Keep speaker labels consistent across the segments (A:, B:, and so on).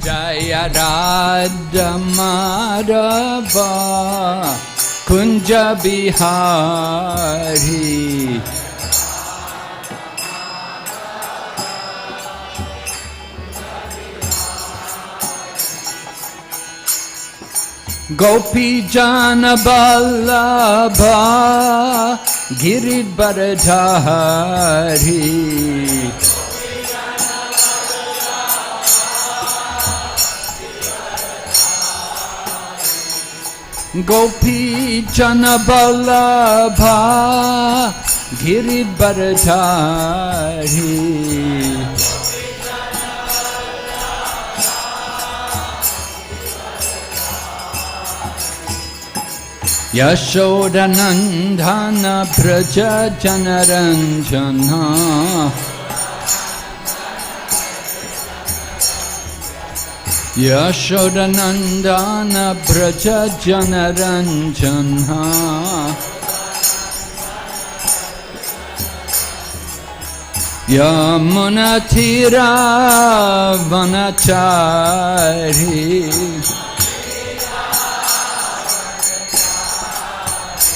A: Jaya Radha Madhava Kunja Bihari Gopi Jana Vallabha Giridharadhari Gopi Jana Vallabha Giridharadhari Yashodanandana Braja Janaranjana Yashodanandana Braja Janaranjana Yamunatira Vanachari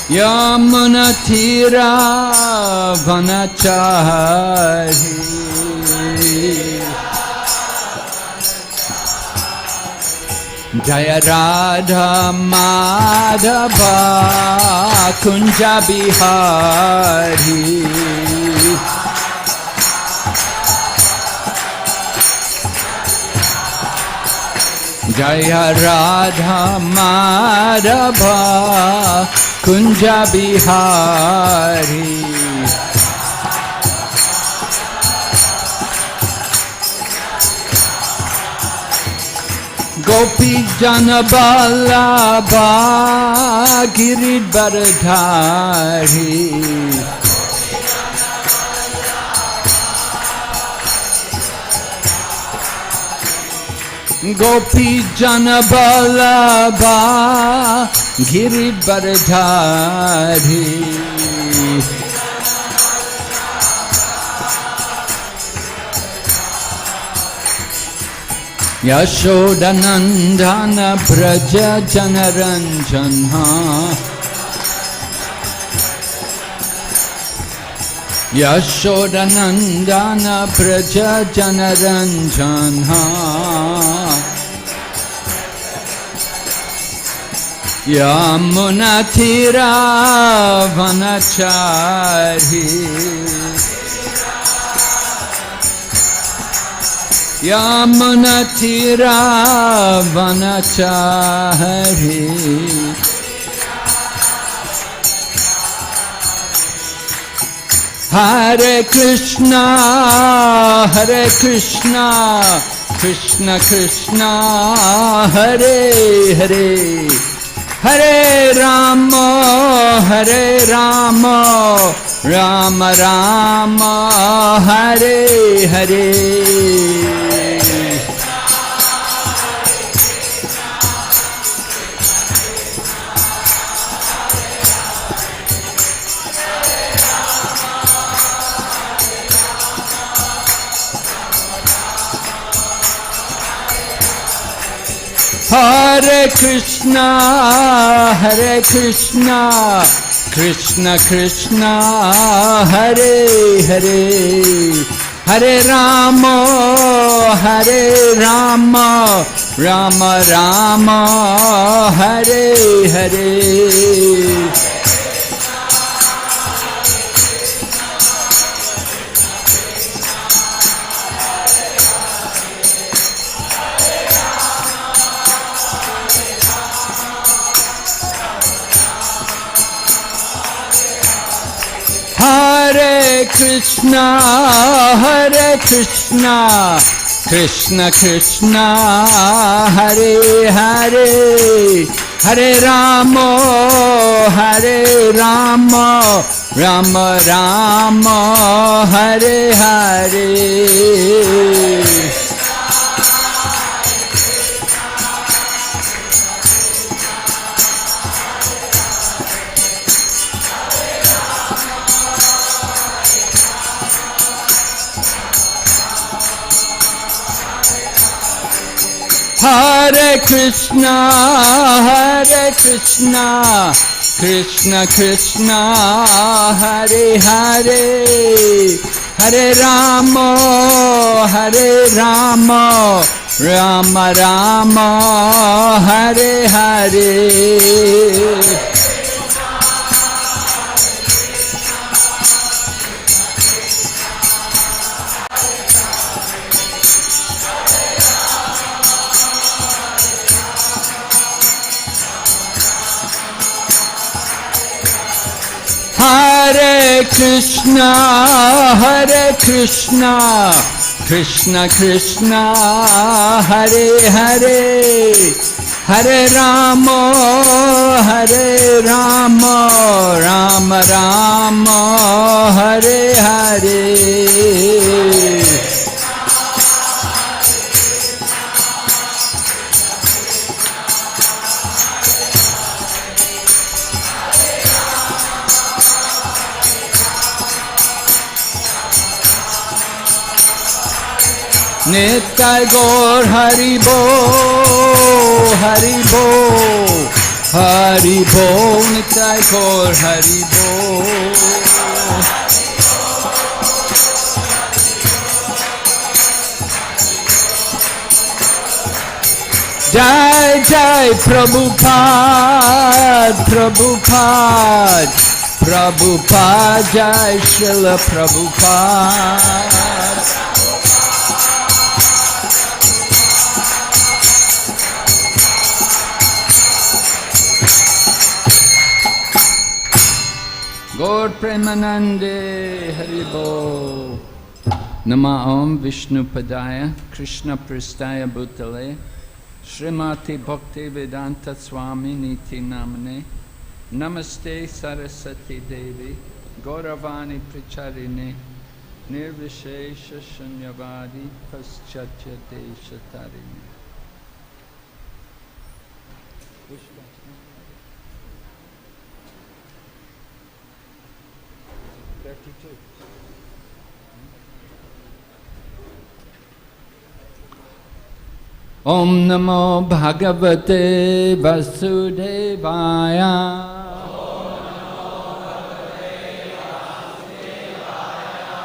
A: Yamunatira Vanachari Jaya Radha Madhava Kunja Bihari Jaya Radha Madhava Kunja Bihari Gopi Jana Vallabha Giridharadhari Gopi Jana Vallabha Giridharadhari Yashodanandana Braja Janaranjana Yashodanandana Braja Janaranjana Yamunatira Vanachari Yamunatira Vanachari Hare Krishna Krishna Krishna Hare Hare Hare Rama Rama Rama Hare Hare Hare Krishna Krishna Krishna Hare Hare Hare Rama Rama Rama Hare Hare Hare Krishna Krishna Krishna Hare Hare Hare Rama Rama Rama Hare Hare Hare Krishna, Krishna Krishna, Hare Hare, Hare Rama, Rama Rama, Hare Hare. Hare Krishna, Krishna Krishna, Hare Hare, Hare Rama, Rama Rama, Hare Hare. Nitai Gaur Hari Bo, Nitai Gaur Hari Bo. Jai Jai Prabhupada, Jai Srila Prabhupada. Gaur Premanande Haribo. Nama Om Vishnu Padaya Krishna Pristaya Bhutale Srimati Bhakti Vedanta Swami Niti Namane Namaste Saraswati Devi Gauravani Pricharine Nirvishesha Shunyavadi Paschatya Desha Tarini. Om Namo Bhagavate Vasudevaya.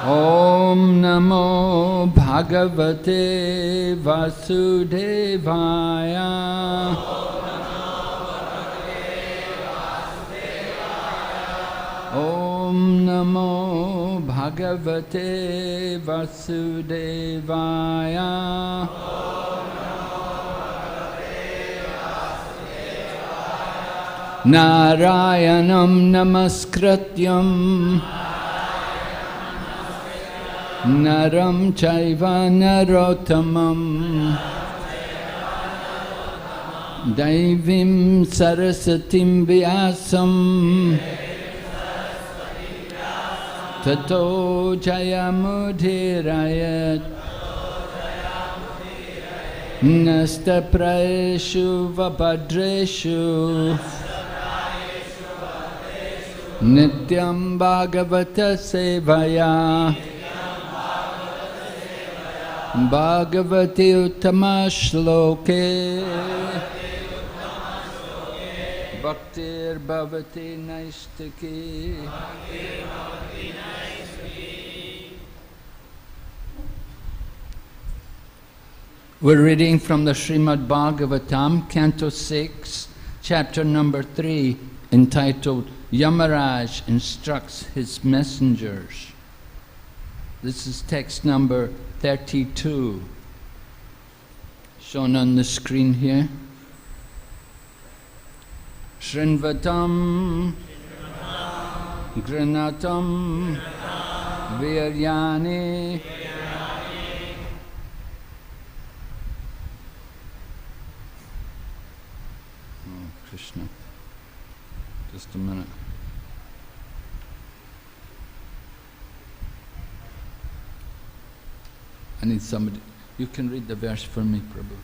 A: Om Namo Bhagavate Vasudevaya. Om Namo Bhagavate Vasudevaya. Narayanam Namaskrityam Naram Chaiva Narottamam Daivim Sarasatim Vyasam Tato Jayamudhirayat Nasta Praeshu Vabhadreshu Nityam Bhagavata Sevaya Bhagavati Uttama Shloke Bhaktir Bhavati Naistaki. We're reading from the Srimad Bhagavatam, Canto 6, Chapter number 3, entitled Yamaraj Instructs His Messengers. This is text number 32, shown on the screen here. Shrinvatam Granatam Viryani Krishna. Just a minute. I need somebody. You can read the verse for me, Prabhu.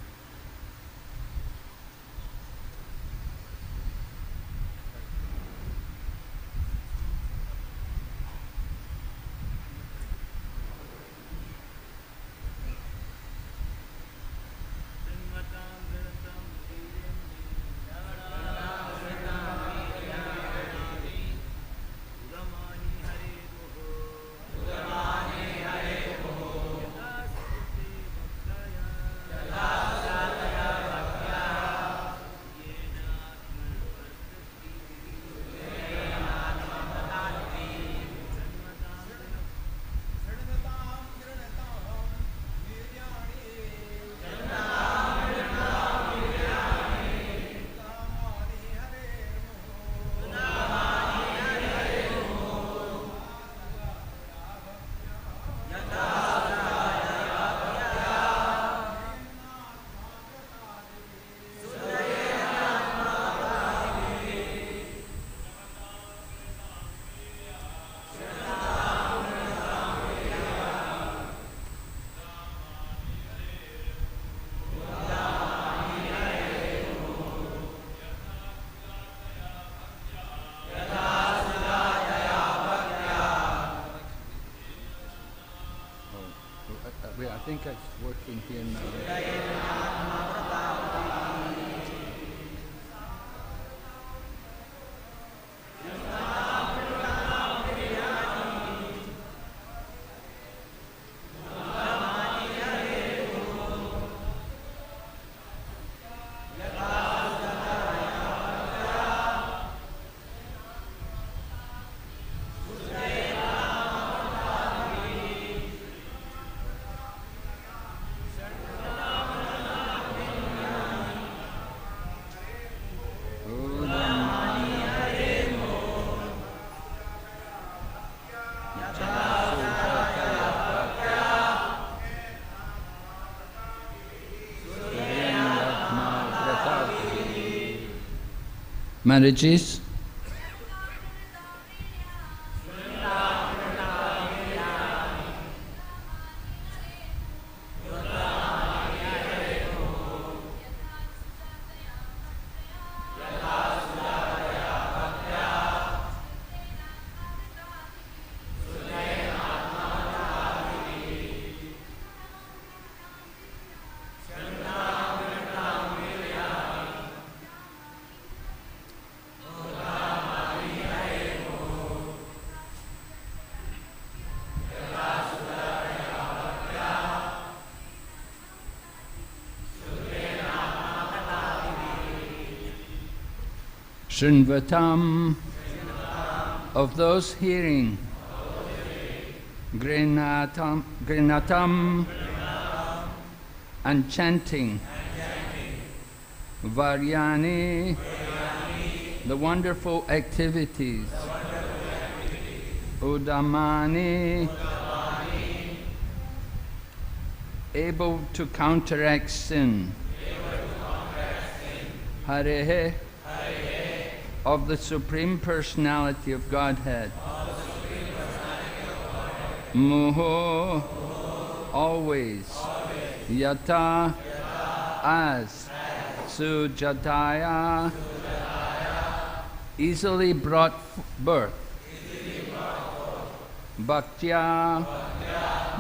A: think it's working here now. Marriages. Srinvatam, of those hearing, Grinatam, and chanting, Varyani, the wonderful activities, Udamani, able to counteract sin, Hare, of the Supreme Personality of Godhead, Muho, always, Yata, as, Sujataya, easily brought birth, Bhaktya,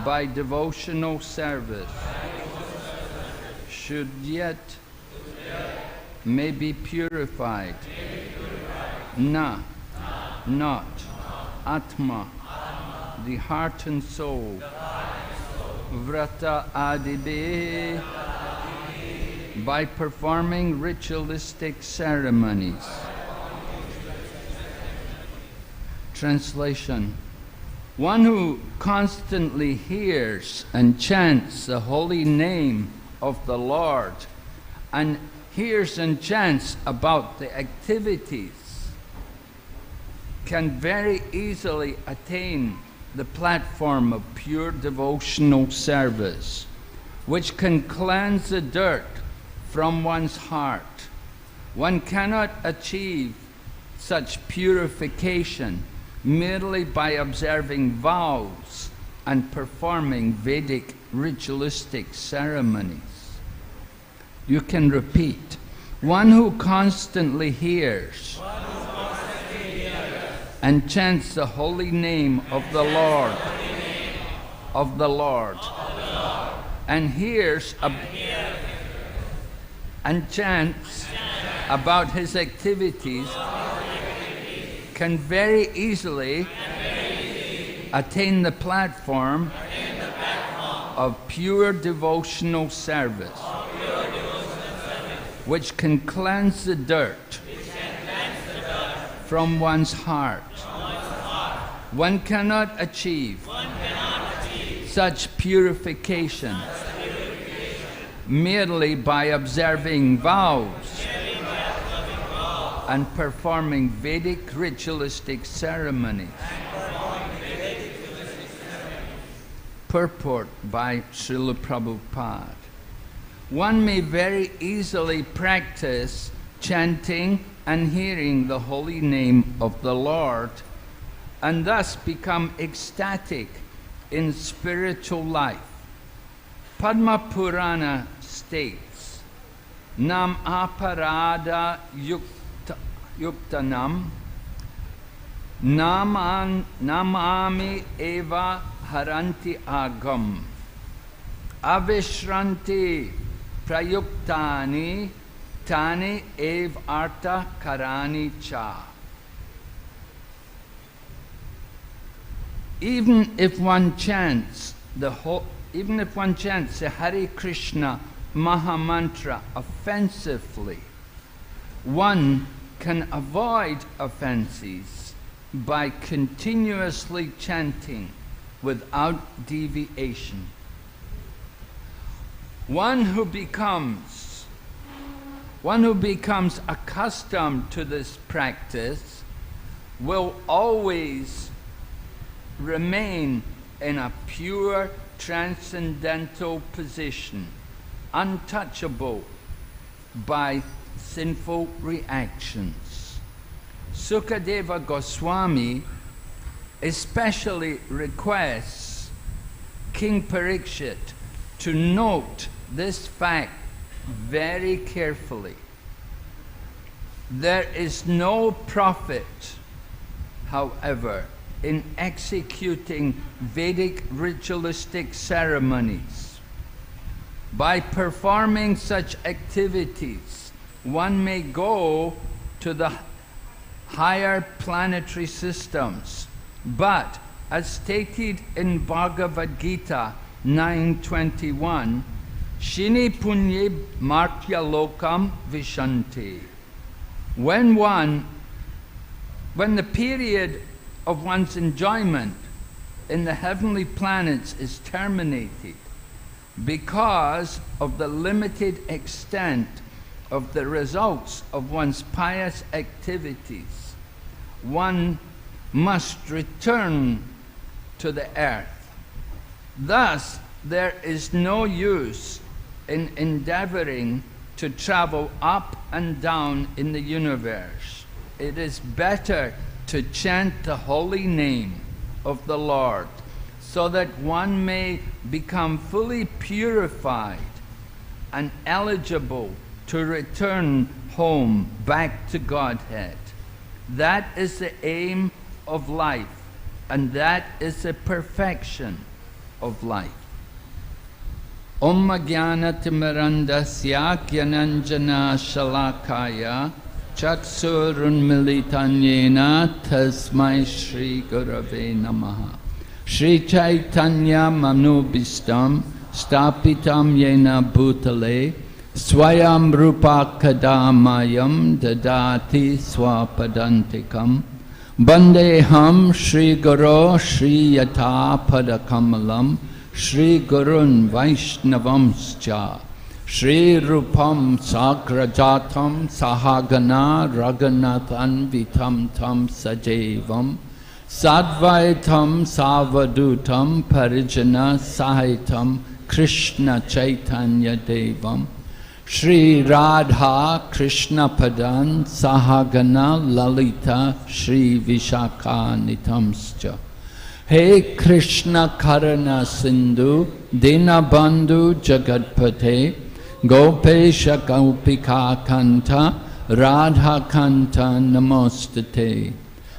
A: by devotional service, should yet may be purified. Na, not, Atma, the heart and soul, Vrata Adibe, by performing ritualistic ceremonies. Translation: one who constantly hears and chants the holy name of the Lord and hears and chants about the activities can very easily attain the platform of pure devotional service, which can cleanse the dirt from one's heart. One cannot achieve such purification merely by observing vows and performing Vedic ritualistic ceremonies. You can repeat, one who constantly hears and chants the holy name of the Lord, and hears and chants about his activities, can very easily attain the platform of pure devotional service, which can cleanse the dirt from one's heart. One cannot achieve such purification merely by observing vows and performing Vedic ritualistic ceremonies. Purport by Srila Prabhupada. One may very easily practice chanting and hearing the holy name of the Lord, and thus become ecstatic in spiritual life. Padma Purana states, Nam aparada yuktanam namami eva haranti agam. avishranti prayuktani tani ev arta karani cha. Even if one chants the Hare Krishna Mahamantra offensively, one can avoid offenses by continuously chanting without deviation. One who becomes accustomed to this practice will always remain in a pure transcendental position, untouchable by sinful reactions. Sukadeva Goswami especially requests King Parikshit to note this fact very carefully. There is no profit, however, in executing Vedic ritualistic ceremonies. By performing such activities, one may go to the higher planetary systems, but as stated in Bhagavad Gita 9:21, Shini punye martya lokam vishanti. When the period of one's enjoyment in the heavenly planets is terminated because of the limited extent of the results of one's pious activities, one must return to the earth. Thus, there is no use in endeavoring to travel up and down in the universe. It is better to chant the holy name of the Lord, so that one may become fully purified and eligible to return home back to Godhead. That is the aim of life, and that is the perfection of life. Om Jnanatimirandasya Jnananjana Shalakaya Chaksurunmilitanyena Tasmai Shri Gurave Namaha. Shri Chaitanya Manubhistam Stapitam Yena Bhutale Swayam Rupa Kadamayam Dadati Swapadantikam Bandeham Shri Guru Shri Yata Padakamalam Shri Gurun Vaishnavamscha Shri Rupam Sagrajatam Sahagana Raghunathan Vitam Tam Sajevam Sadvaitam Savadutam Parijana Sahitam Krishna Chaitanya Devam Shri Radha Krishna Padan Sahagana Lalita Shri Vishakha Nitamscha. He Krishna Karana Sindhu Dinabandhu Jagatpate Gopesha Gopika Kanta Radha Kanta Namostate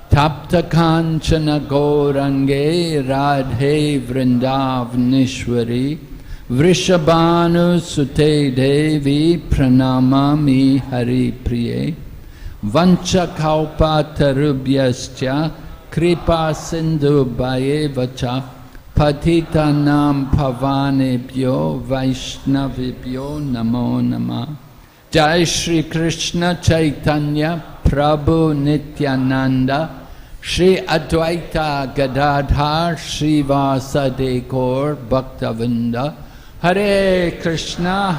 A: Tapta Kanchana Gaurange Radhe Vrindavaneshwari Vrishabhanu Sute Devi Pranamami Hari Priye Vancha Kaupa Tarubhyascha Kripa Sindhu Bhayevacha Patitanam Pavanebhyo Vaishnavibhyo Namo Nama. Jai Shri Krishna Chaitanya Prabhu Nityananda Shri Advaita Gadadhar Shri Vasade Gaur Bhaktavinda. Hare Krishna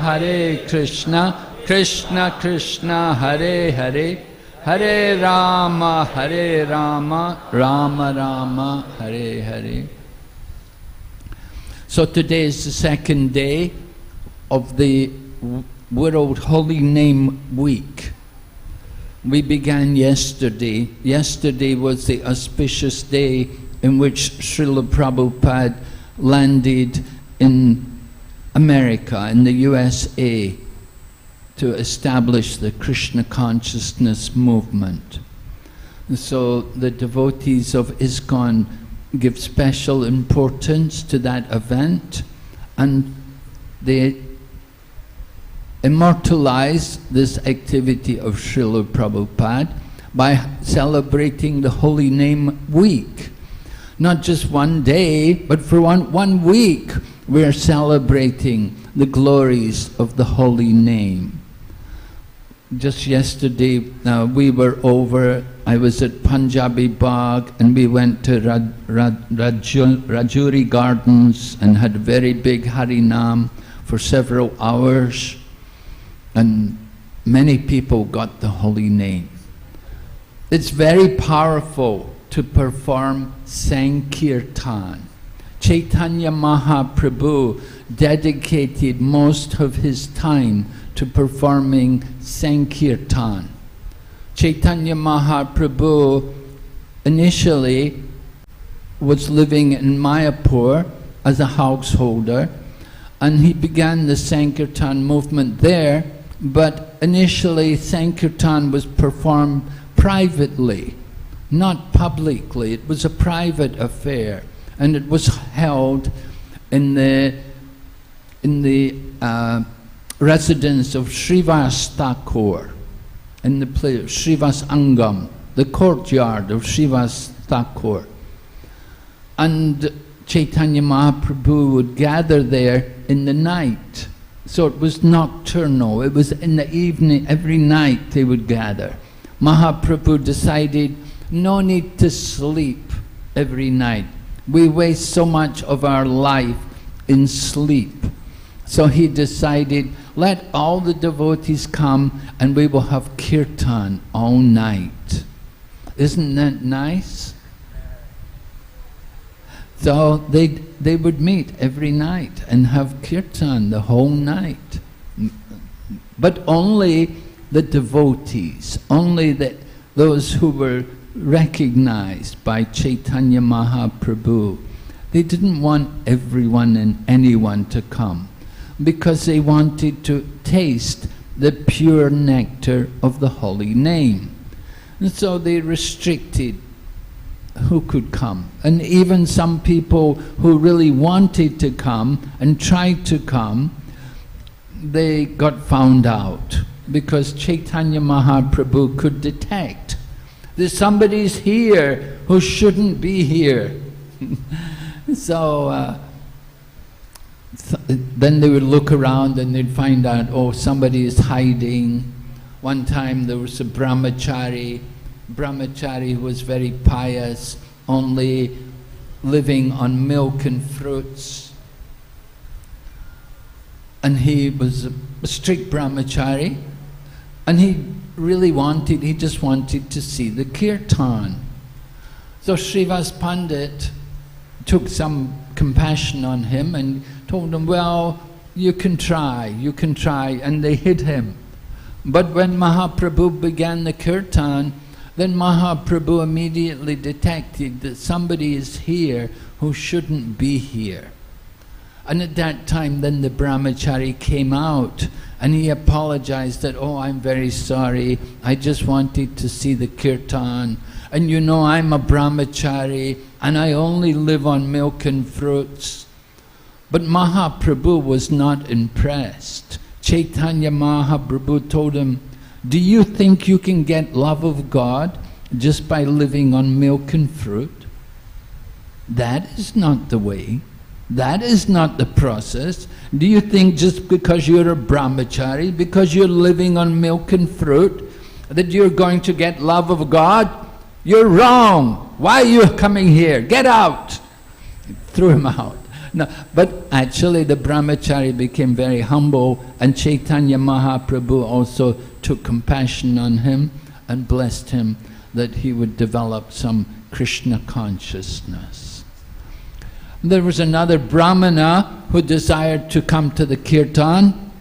A: Krishna Krishna Hare Hare Hare Rama Rama Rama Hare Hare. So today is the second day of the World Holy Name Week. We began yesterday. Yesterday was the auspicious day in which Srila Prabhupada landed in America, in the USA, to establish the Krishna consciousness movement. So the devotees of Iskcon give special importance to that event, and they immortalized this activity of Srila Prabhupada by celebrating the Holy Name Week. Not just one day, but for one week we are celebrating the glories of the Holy Name. Just yesterday we were over, I was at Punjabi Bagh and we went to Rajuri Gardens and had a very big Harinam for several hours, and many people got the Holy Name. It's very powerful to perform Sankirtan. Chaitanya Mahaprabhu dedicated most of his time to performing Sankirtan. Chaitanya Mahaprabhu initially was living in Mayapur as a householder, and he began the Sankirtan movement there, but initially Sankirtan was performed privately, not publicly. It was a private affair, and it was held in the residence of Srivas Thakur, in the place Srivas Angam, the courtyard of Srivas Thakur. And Chaitanya Mahaprabhu would gather there in the night. So it was nocturnal, it was in the evening, every night they would gather. Mahaprabhu decided, no need to sleep every night. We waste so much of our life in sleep. So he decided, let all the devotees come and we will have kirtan all night. Isn't that nice? So they would meet every night and have kirtan the whole night. But only the devotees, only those who were recognized by Chaitanya Mahaprabhu. They didn't want everyone and anyone to come, because they wanted to taste the pure nectar of the holy name. And so they restricted who could come. And even some people who really wanted to come and tried to come, they got found out, because Chaitanya Mahaprabhu could detect that somebody's here who shouldn't be here. So then they would look around and they'd find out, oh, somebody is hiding. One time there was a brahmachari who was very pious, only living on milk and fruits. And he was a strict brahmachari, and he just wanted to see the kirtan. So Srivas Pandit took some compassion on him and told him, well, you can try, and they hid him. But when Mahaprabhu began the kirtan, then Mahaprabhu immediately detected that somebody is here who shouldn't be here. And at that time, then the brahmachari came out and he apologized that, oh, I'm very sorry, I just wanted to see the kirtan. And you know, I'm a brahmachari and I only live on milk and fruits. But Mahaprabhu was not impressed. Chaitanya Mahaprabhu told him, do you think you can get love of God just by living on milk and fruit? That is not the way. That is not the process. Do you think just because you're a brahmachari, because you're living on milk and fruit, that you're going to get love of God? You're wrong. Why are you coming here? Get out. He threw him out. No, but actually the brahmachari became very humble, and Chaitanya Mahaprabhu also took compassion on him and blessed him that he would develop some Krishna consciousness. There was another brahmana who desired to come to the kirtan,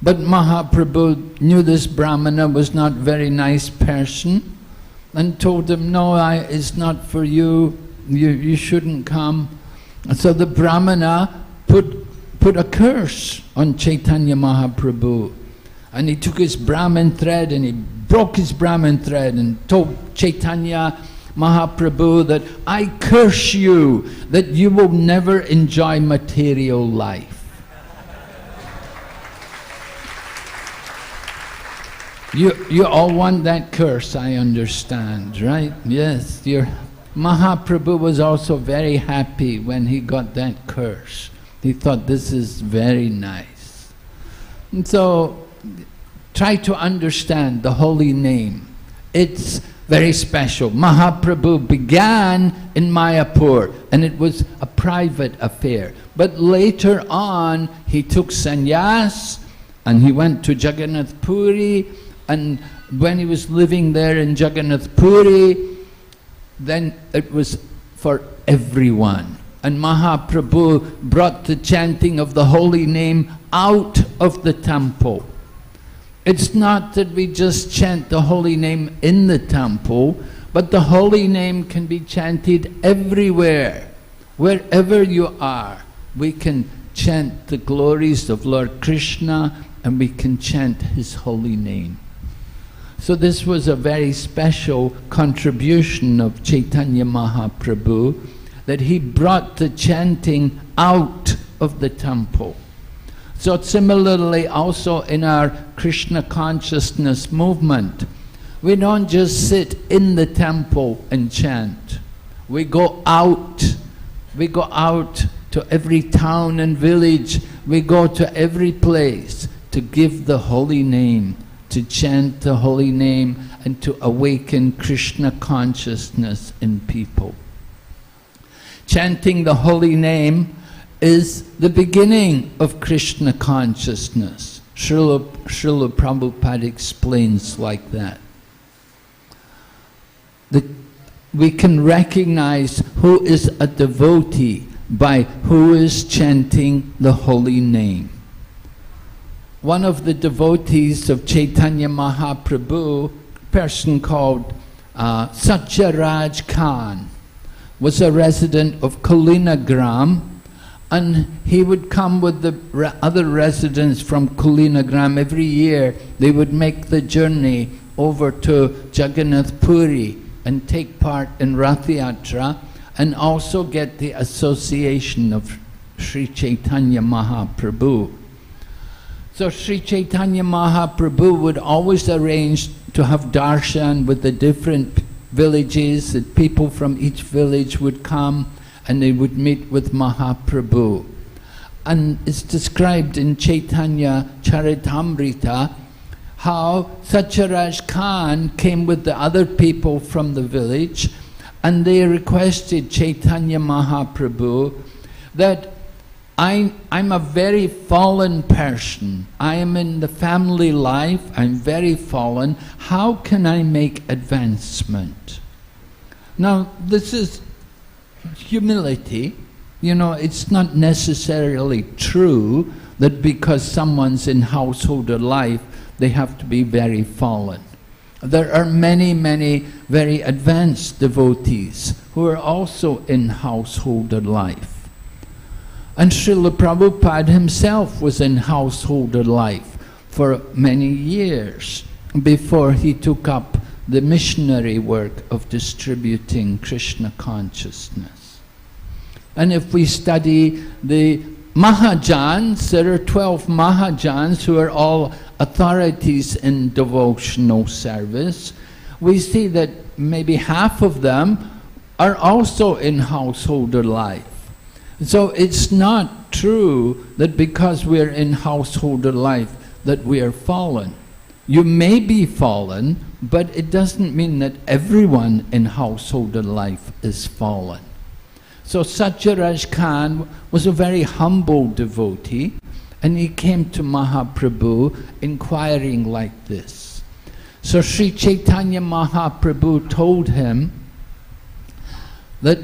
A: but Mahaprabhu knew this brahmana was not a very nice person and told him, no, it's not for you, you shouldn't come. So the brahmana put a curse on Chaitanya Mahaprabhu, and he took his Brahmin thread and he broke his Brahmin thread and told Chaitanya Mahaprabhu that I curse you, that you will never enjoy material life. You all want that curse, I understand, right? Yes, your Mahaprabhu was also very happy when he got that curse. He thought, this is very nice. And so, try to understand the holy name. It's very special. Mahaprabhu began in Mayapur, and it was a private affair. But later on, he took sannyas, and he went to Jagannath Puri, and when he was living there in Jagannath Puri, then it was for everyone. And Mahaprabhu brought the chanting of the holy name out of the temple. It's not that we just chant the holy name in the temple, but the holy name can be chanted everywhere. Wherever you are, we can chant the glories of Lord Krishna, and we can chant his holy name. So this was a very special contribution of Chaitanya Mahaprabhu, that he brought the chanting out of the temple. So similarly also in our Krishna consciousness movement, we don't just sit in the temple and chant. We go out. We go out to every town and village. We go to every place to give the holy name, to chant the holy name, and to awaken Krishna consciousness in people. Chanting the holy name is the beginning of Krishna consciousness. Srila Prabhupada explains like that. We can recognize who is a devotee by who is chanting the holy name. One of the devotees of Chaitanya Mahaprabhu, a person called Satyaraj Khan, was a resident of Kulinagram, and he would come with the other residents from Kulinagram every year. They would make the journey over to Jagannath Puri and take part in Rath Yatra, and also get the association of Sri Chaitanya Mahaprabhu. So Sri Chaitanya Mahaprabhu would always arrange to have darshan with the different villages, that people from each village would come and they would meet with Mahaprabhu. And it's described in Chaitanya Charitamrita how Satyaraj Khan came with the other people from the village, and they requested Chaitanya Mahaprabhu that I'm a very fallen person. I am in the family life, I'm very fallen. How can I make advancement? Now, this is humility. You know, it's not necessarily true that because someone's in householder life, they have to be very fallen. There are many, many very advanced devotees who are also in householder life. And Srila Prabhupada himself was in householder life for many years before he took up the missionary work of distributing Krishna consciousness. And if we study the Mahajans, there are 12 Mahajans who are all authorities in devotional service. We see that maybe half of them are also in householder life. So it's not true that because we're in householder life that we are fallen. You may be fallen, but it doesn't mean that everyone in householder life is fallen. So Satyaraj Khan was a very humble devotee, and he came to Mahaprabhu inquiring like this. So Sri Chaitanya Mahaprabhu told him that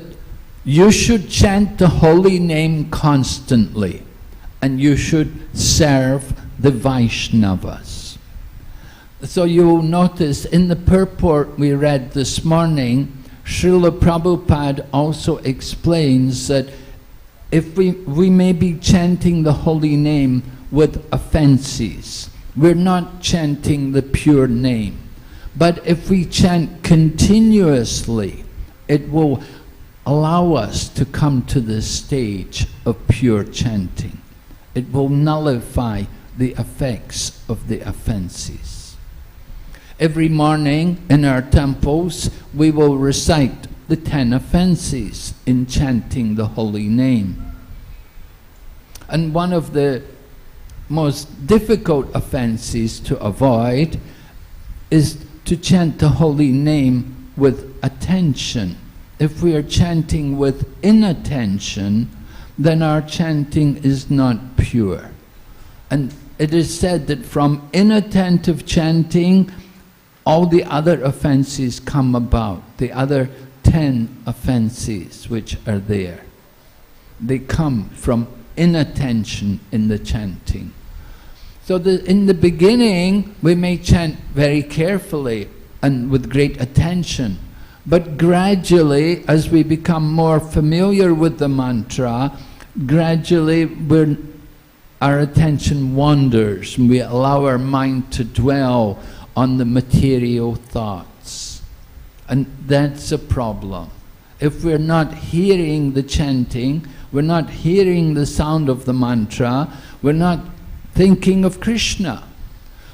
A: you should chant the holy name constantly, and you should serve the Vaishnavas. So you will notice in the purport we read this morning, Srila Prabhupada also explains that if we may be chanting the holy name with offenses, we're not chanting the pure name. But if we chant continuously, it will allow us to come to this stage of pure chanting. It will nullify the effects of the offenses. Every morning in our temples, we will recite the 10 offenses in chanting the holy name. And one of the most difficult offenses to avoid is to chant the holy name with attention. If we are chanting with inattention, then our chanting is not pure. And it is said that from inattentive chanting, all the other offenses come about, the other 10 offenses which are there. They come from inattention in the chanting. So in the beginning, we may chant very carefully and with great attention. But gradually, as we become more familiar with the mantra, gradually our attention wanders and we allow our mind to dwell on the material thoughts. And that's a problem. If we're not hearing the chanting, we're not hearing the sound of the mantra, we're not thinking of Krishna.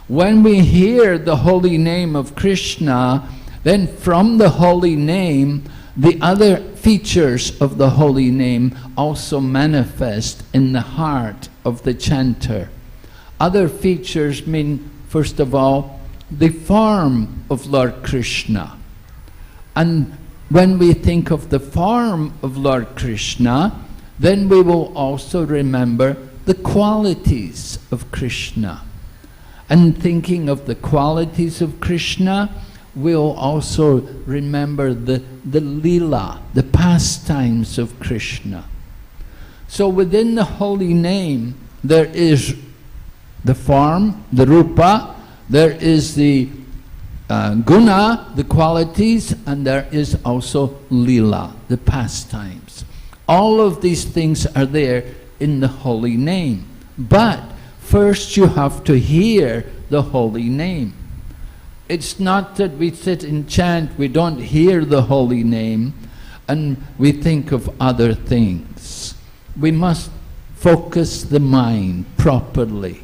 A: When we hear the holy name of Krishna, then from the holy name, the other features of the holy name also manifest in the heart of the chanter. Other features mean, first of all, the form of Lord Krishna. And when we think of the form of Lord Krishna, then we will also remember the qualities of Krishna. And thinking of the qualities of Krishna, we'll also remember the lila, the pastimes of Krishna. So within the holy name, there is the form, the rupa, there is the guna, the qualities, and there is also lila, the pastimes. All of these things are there in the holy name. But first you have to hear the holy name. It's not that we sit and chant, we don't hear the holy name, and we think of other things. We must focus the mind properly.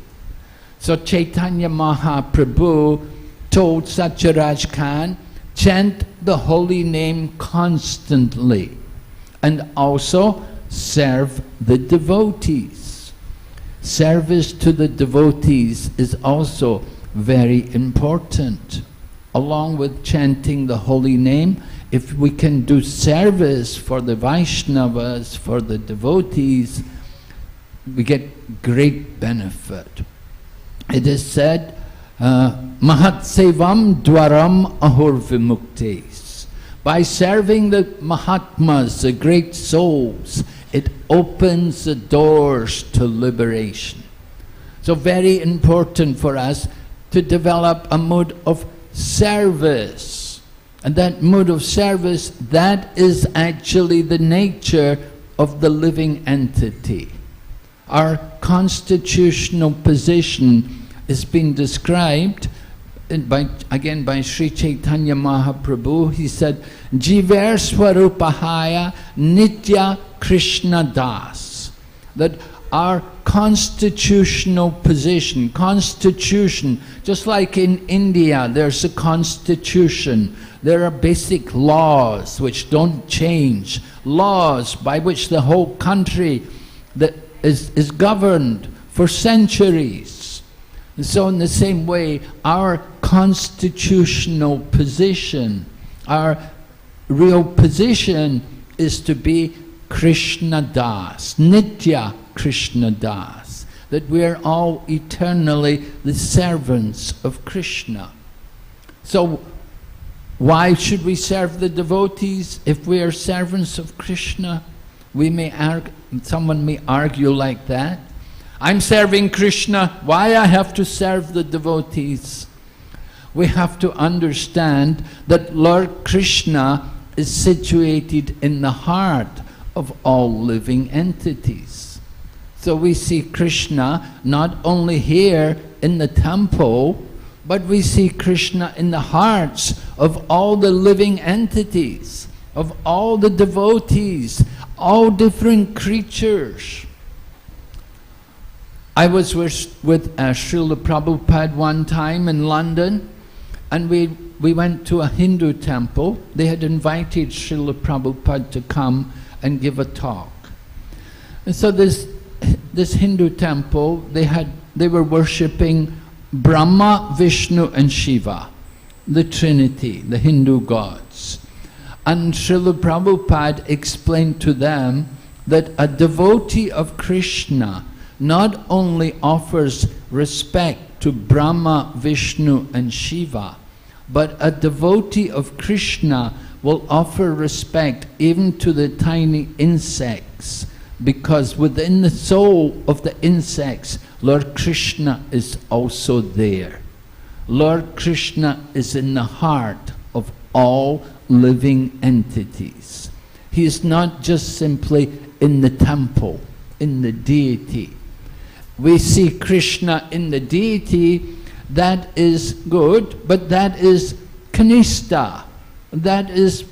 A: So Chaitanya Mahaprabhu told Satyaraj Khan, chant the holy name constantly, and also serve the devotees. Service to the devotees is also very important. Along with chanting the holy name, if we can do service for the Vaishnavas, for the devotees, we get great benefit. It is said, Mahat Sevam Dwaram Ahur Vimuktes. By serving the Mahatmas, the great souls, it opens the doors to liberation. So very important for us to develop a mood of service. And that mood of service, that is actually the nature of the living entity. Our constitutional position is being described again by Sri Chaitanya Mahaprabhu. He said, Jiver Swarupahaya Nitya Krishna Das. That our constitutional position, constitution, just like in India, there's a constitution. There are basic laws which don't change, laws by which the whole country that is governed for centuries. And so in the same way, our constitutional position, our real position is to be Krishna Das, Nitya Krishna Das, that we are all eternally the servants of Krishna. So why should we serve the devotees if we are servants of Krishna? Someone may argue like that. I'm serving Krishna, why I have to serve the devotees? We have to understand that Lord Krishna is situated in the heart of all living entities. So we see Krishna not only here in the temple, but we see Krishna in the hearts of all the living entities, of all the devotees, all different creatures. I was with Srila Prabhupada one time in London, And we went to a Hindu temple. They had invited Srila Prabhupada to come and give a talk. And so this Hindu temple, they were worshipping Brahma, Vishnu and Shiva, the Trinity, the Hindu gods. And Srila Prabhupada explained to them that a devotee of Krishna not only offers respect to Brahma, Vishnu and Shiva, but a devotee of Krishna will offer respect even to the tiny insects, because within the soul of the insects, Lord Krishna is also there. Lord Krishna is in the heart of all living entities. He is not just simply in the temple, in the deity. We see Krishna in the deity, that is good, but that is kanishta. That is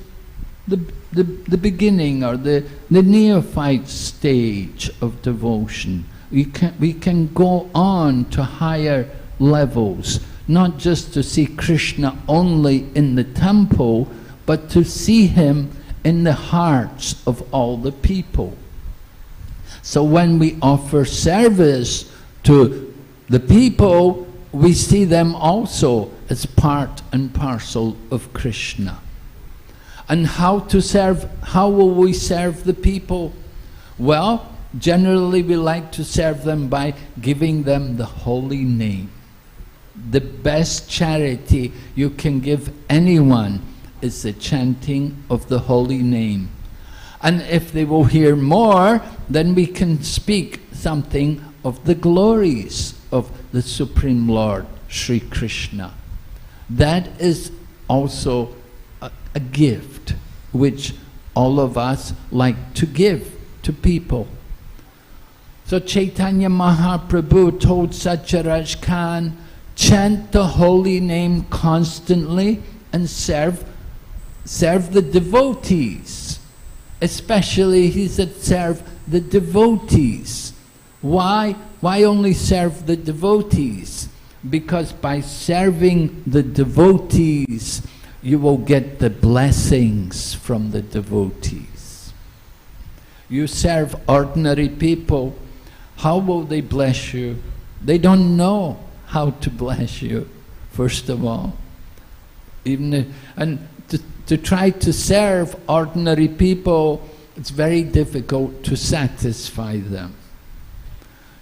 A: the beginning or the neophyte stage of devotion. We can go on to higher levels, not just to see Krishna only in the temple, but to see him in the hearts of all the people. So when we offer service to the people, we see them also as part and parcel of Krishna. And how will we serve the people? Well, generally we like to serve them by giving them the holy name. The best charity you can give anyone is the chanting of the holy name. And if they will hear more, then we can speak something of the glories of the Supreme Lord, Sri Krishna. That is also a gift which all of us like to give to people. So Chaitanya Mahaprabhu told Satyaraj Khan, chant the holy name constantly and serve the devotees. Especially, he said, serve the devotees. Why only serve the devotees? Because by serving the devotees, you will get the blessings from the devotees. You serve ordinary people, how will they bless you? They don't know how to bless you, first of all. And to try to serve ordinary people, it's very difficult to satisfy them.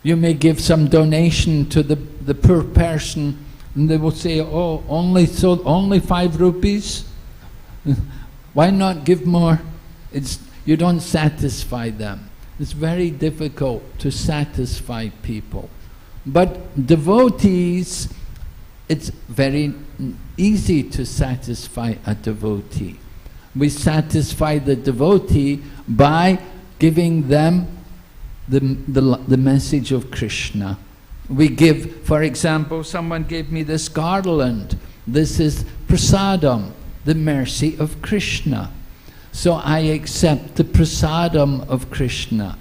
A: You may give some donation to the poor person, and they will say, oh, only 5 rupees? Why not give more? You don't satisfy them. It's very difficult to satisfy people. But devotees, it's very easy to satisfy a devotee. We satisfy the devotee by giving them the message of Krishna. We give, for example, someone gave me this garland. This is prasadam, the mercy of Krishna. So I accept the prasadam of Krishna,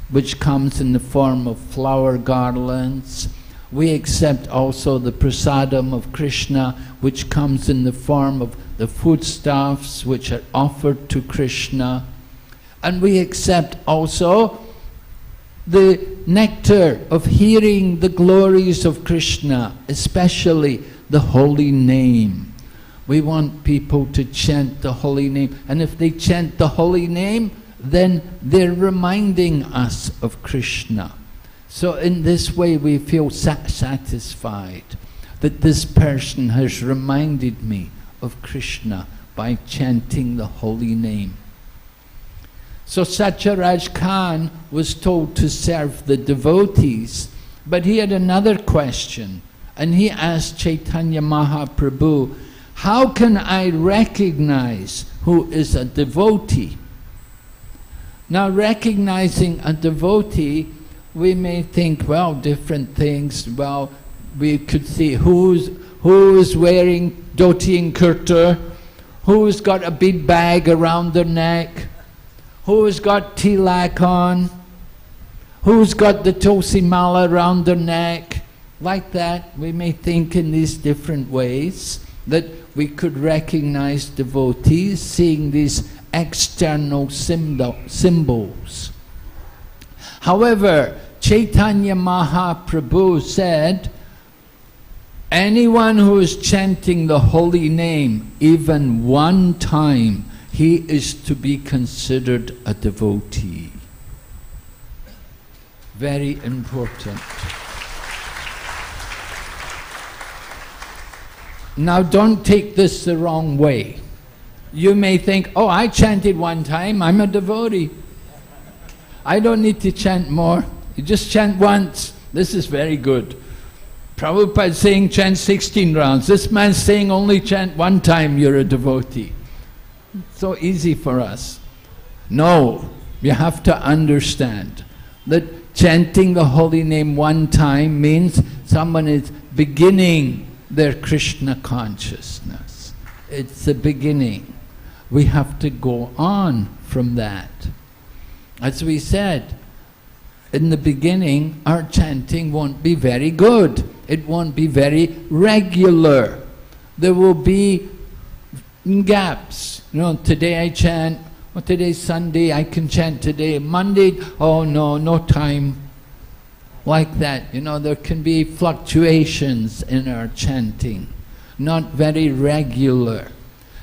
A: which comes in the form of flower garlands. We accept also the prasadam of Krishna, which comes in the form of the foodstuffs which are offered to Krishna. And we accept also the nectar of hearing the glories of Krishna, especially the holy name. We want people to chant the holy name, and if they chant the holy name, then they're reminding us of Krishna. So in this way we feel satisfied that this person has reminded me of Krishna by chanting the holy name. So Satyaraj Khan was told to serve the devotees, but he had another question, and he asked Chaitanya Mahaprabhu, how can I recognize who is a devotee? Now, recognizing a devotee, we may think, well, different things. Well, we could see who is wearing dhoti and kurta, who's got a big bag around their neck, who's got tilak on, who's got the tulsi mala around their neck. Like that, we may think in these different ways. that we could recognize devotees seeing these external symbols. However, Chaitanya Mahaprabhu said, anyone who is chanting the holy name even one time, he is to be considered a devotee. Very important. Now don't take this the wrong way. You may think, oh, I chanted one time, I'm a devotee. I don't need to chant more. You just chant once. This is very good. Prabhupada saying chant 16 rounds. This man's saying only chant one time, you're a devotee. So easy for us. No, you have to understand that chanting the holy name one time means someone is beginning their Krishna consciousness. It's the beginning. We have to go on from that. As we said, in the beginning, our chanting won't be very good. It won't be very regular. There will be gaps. You know, today I chant, well, today's Sunday, I can chant today. Monday, oh no, no time. Like that, you know, there can be fluctuations in our chanting, not very regular.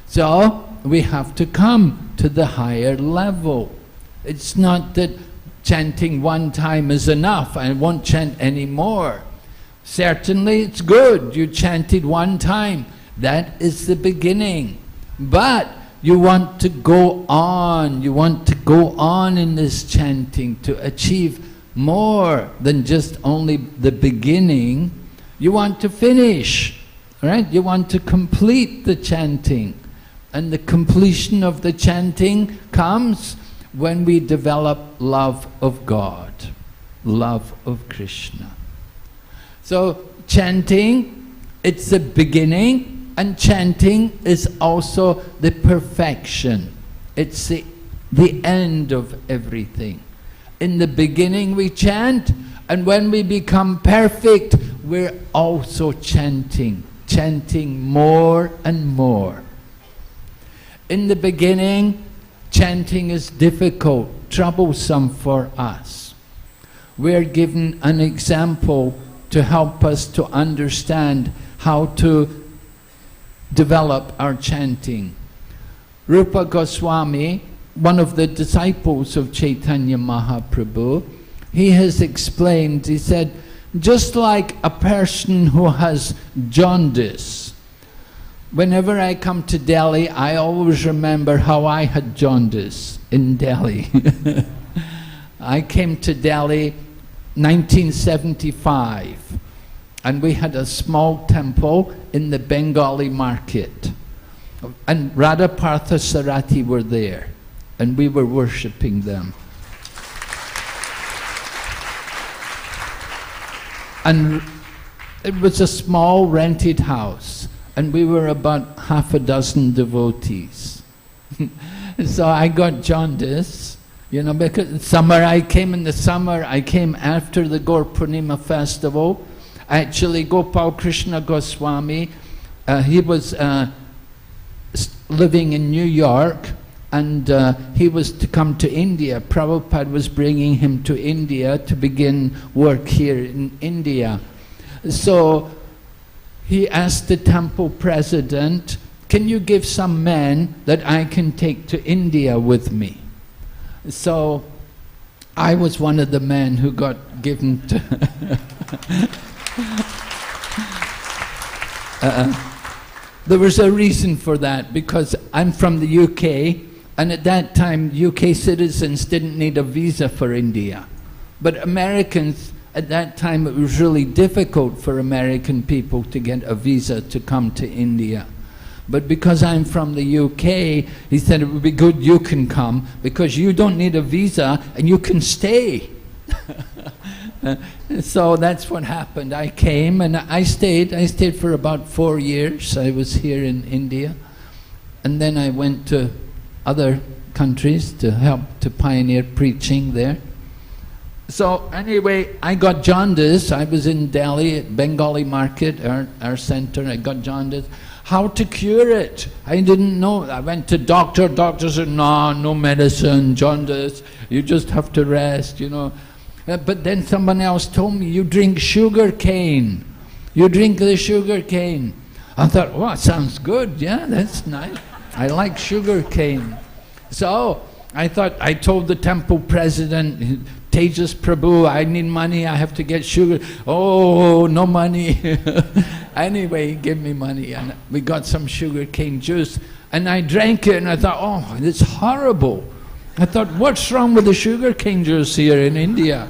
A: So, we have to come to the higher level. It's not that chanting one time is enough, I won't chant any more. Certainly it's good, you chanted one time, that is the beginning. But you want to go on in this chanting to achieve more than just only the beginning. You want to finish, right? You want to complete the chanting. And the completion of the chanting comes when we develop love of God, love of Krishna. So chanting, it's the beginning, and chanting is also the perfection. It's the end of everything. In the beginning we chant, and when we become perfect, we're also chanting more and more. In the beginning, chanting is difficult, troublesome for us. We're given an example to help us to understand how to develop our chanting. Rupa Goswami, one of the disciples of Chaitanya Mahaprabhu, he has explained, he said, just like a person who has jaundice, whenever I come to Delhi, I always remember how I had jaundice in Delhi. I came to Delhi 1975, and we had a small temple in the Bengali market. And Radha Parthasarthi were there, and we were worshipping them. And it was a small rented house, and we were about half a dozen devotees. So I got jaundice, you know, because in the summer I came after the Gaur Purnima festival. Actually, Gopal Krishna Goswami, he was living in New York, and he was to come to India. Prabhupada was bringing him to India to begin work here in India. So he asked the temple president, can you give some men that I can take to India with me? So I was one of the men who got given to... There was a reason for that, because I'm from the UK, and at that time UK citizens didn't need a visa for India. But Americans, at that time it was really difficult for American people to get a visa to come to India. But because I'm from the UK, he said it would be good you can come, because you don't need a visa and you can stay. So that's what happened. I came and I stayed for about 4 years. I was here in India, and then I went to other countries to help to pioneer preaching there. So anyway, I got jaundice. I was in Delhi at Bengali market, our center. I got jaundice. How to cure it? I didn't know. I went to doctor. Doctor said, no medicine, jaundice. You just have to rest, you know. But then someone else told me, you drink sugar cane. You drink the sugar cane. I thought, oh, it sounds good. Yeah, that's nice. I like sugar cane. So I thought, I told the temple president, Tejas Prabhu, I need money, I have to get sugar. Oh, no money. Anyway, he gave me money and we got some sugar cane juice and I drank it and I thought, oh, it's horrible. I thought, what's wrong with the sugar cane juice here in India?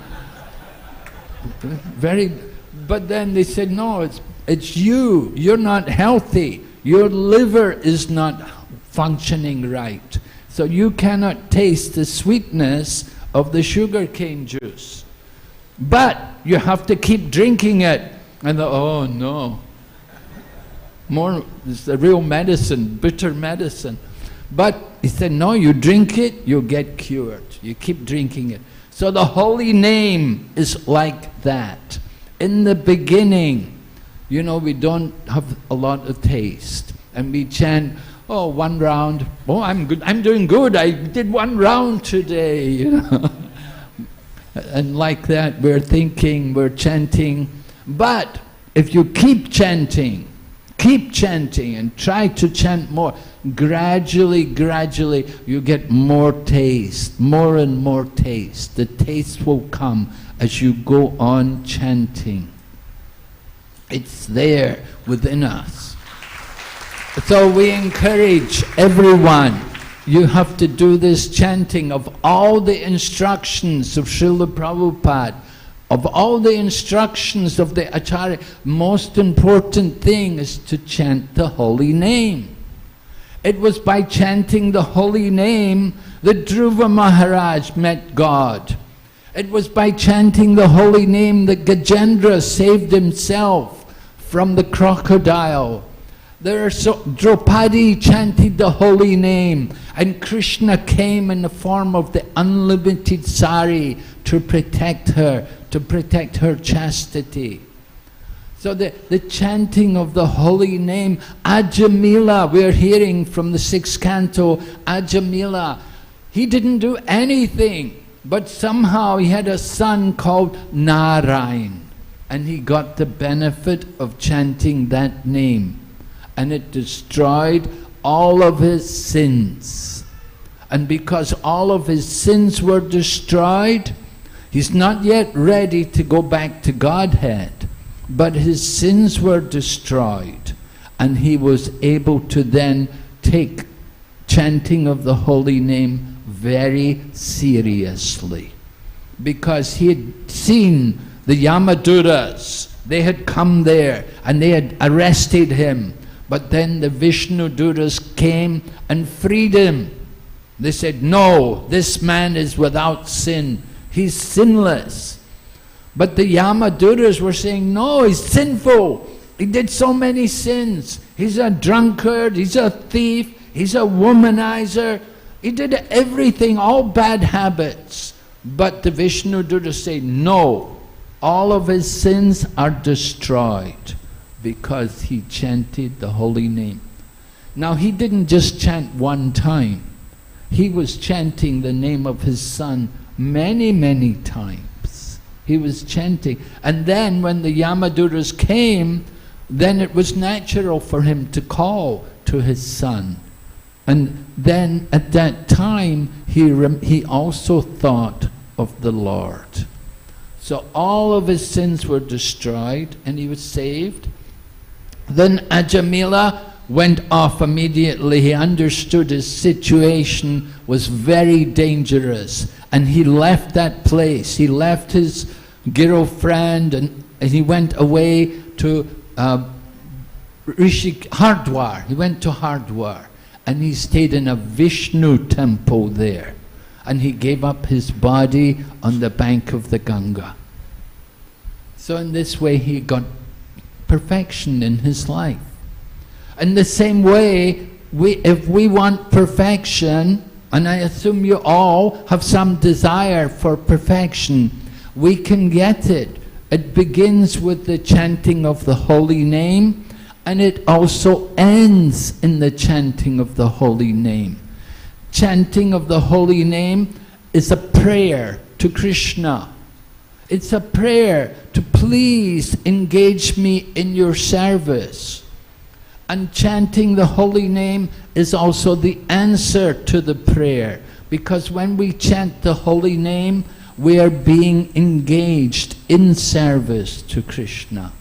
A: But then they said, no, it's you. You're not healthy. Your liver is not functioning right. So you cannot taste the sweetness of the sugar cane juice. But you have to keep drinking it. And oh no. More, it's the real medicine, bitter medicine. But he said, no, you drink it, you'll get cured. You keep drinking it. So the holy name is like that. In the beginning, you know, we don't have a lot of taste. And we chant, oh, 1 round. Oh, I'm good. I'm doing good. I did 1 round today, you know. And like that, we're thinking, we're chanting. But if you keep chanting and try to chant more, gradually, you get more taste, more and more taste. The taste will come as you go on chanting. It's there within us. So we encourage everyone, you have to do this chanting of all the instructions of Srila Prabhupada, of all the instructions of the Acharya. Most important thing is to chant the holy name. It was by chanting the holy name that Dhruva Maharaj met God. It was by chanting the holy name that Gajendra saved himself from the crocodile. Draupadi chanted the holy name, and Krishna came in the form of the unlimited sari to protect her chastity. So the chanting of the holy name, Ajamila, we're hearing from the 6th canto, Ajamila, he didn't do anything, but somehow he had a son called Narayan, and he got the benefit of chanting that name. And it destroyed all of his sins. And because all of his sins were destroyed, he's not yet ready to go back to Godhead. But his sins were destroyed. And he was able to then take chanting of the holy name very seriously. Because he had seen the Yamaduras. They had come there and they had arrested him. But then the Vishnu Duras came and freed him. They said, no, this man is without sin. He's sinless. But the Yamaduras were saying, no, he's sinful. He did so many sins. He's a drunkard, he's a thief, he's a womanizer. He did everything, all bad habits. But the Vishnu Duras say, no, all of his sins are destroyed, because he chanted the holy name. Now he didn't just chant 1 time. He was chanting the name of his son many times. He was chanting. And then when the Yamaduras came, then it was natural for him to call to his son. And then at that time, he also thought of the Lord. So all of his sins were destroyed and he was saved. Then Ajamila went off immediately. He understood his situation was very dangerous and he left that place. He left his girlfriend and he went away to Hardwar. He went to Hardwar and he stayed in a Vishnu temple there, and he gave up his body on the bank of the Ganga. So in this way he got perfection in his life. In the same way, if we want perfection, and I assume you all have some desire for perfection, we can get it. It begins with the chanting of the holy name, and it also ends in the chanting of the holy name. Chanting of the holy name is a prayer to Krishna. It's a prayer to please engage me in your service. And chanting the holy name is also the answer to the prayer, because when we chant the holy name, we are being engaged in service to Krishna.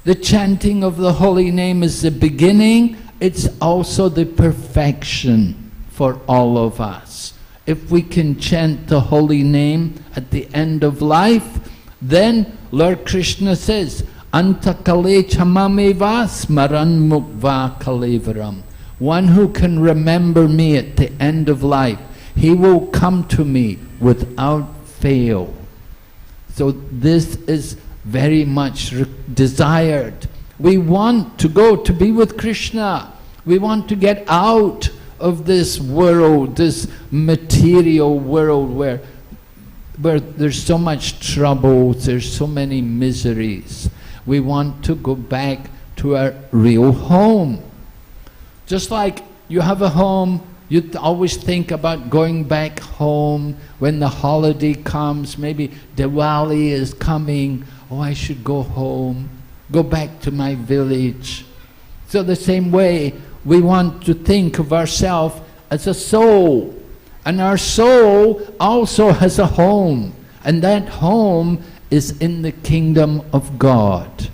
A: The chanting of the holy name is the beginning, it's also the perfection for all of us. If we can chant the holy name at the end of life, then Lord Krishna says, Antakale chamameva smaran mukva kalevaram. One who can remember me at the end of life, he will come to me without fail. So this is very much desired. We want to go to be with Krishna. We want to get out of this world, this material world where there's so much trouble, there's so many miseries. We want to go back to our real home. Just like you have a home, you always think about going back home when the holiday comes. Maybe Diwali is coming. Oh, I should go home, go back to my village. So the same way, we want to think of ourselves as a soul. And our soul also has a home. And that home is in the kingdom of God.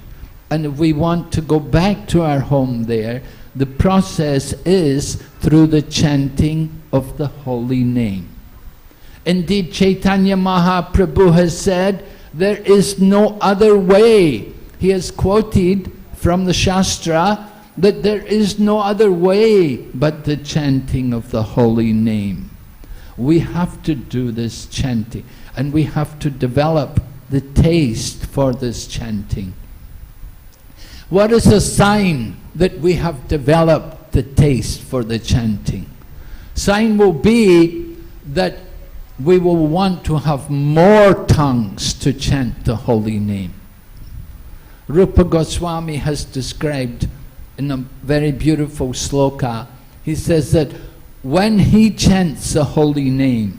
A: And if we want to go back to our home there, the process is through the chanting of the holy name. Indeed, Chaitanya Mahaprabhu has said, there is no other way. He has quoted from the Shastra that there is no other way but the chanting of the holy name. We have to do this chanting, and we have to develop the taste for this chanting. What is a sign that we have developed the taste for the chanting? Sign will be that we will want to have more tongues to chant the holy name. Rupa Goswami has described in a very beautiful sloka, he says that when he chants the holy name,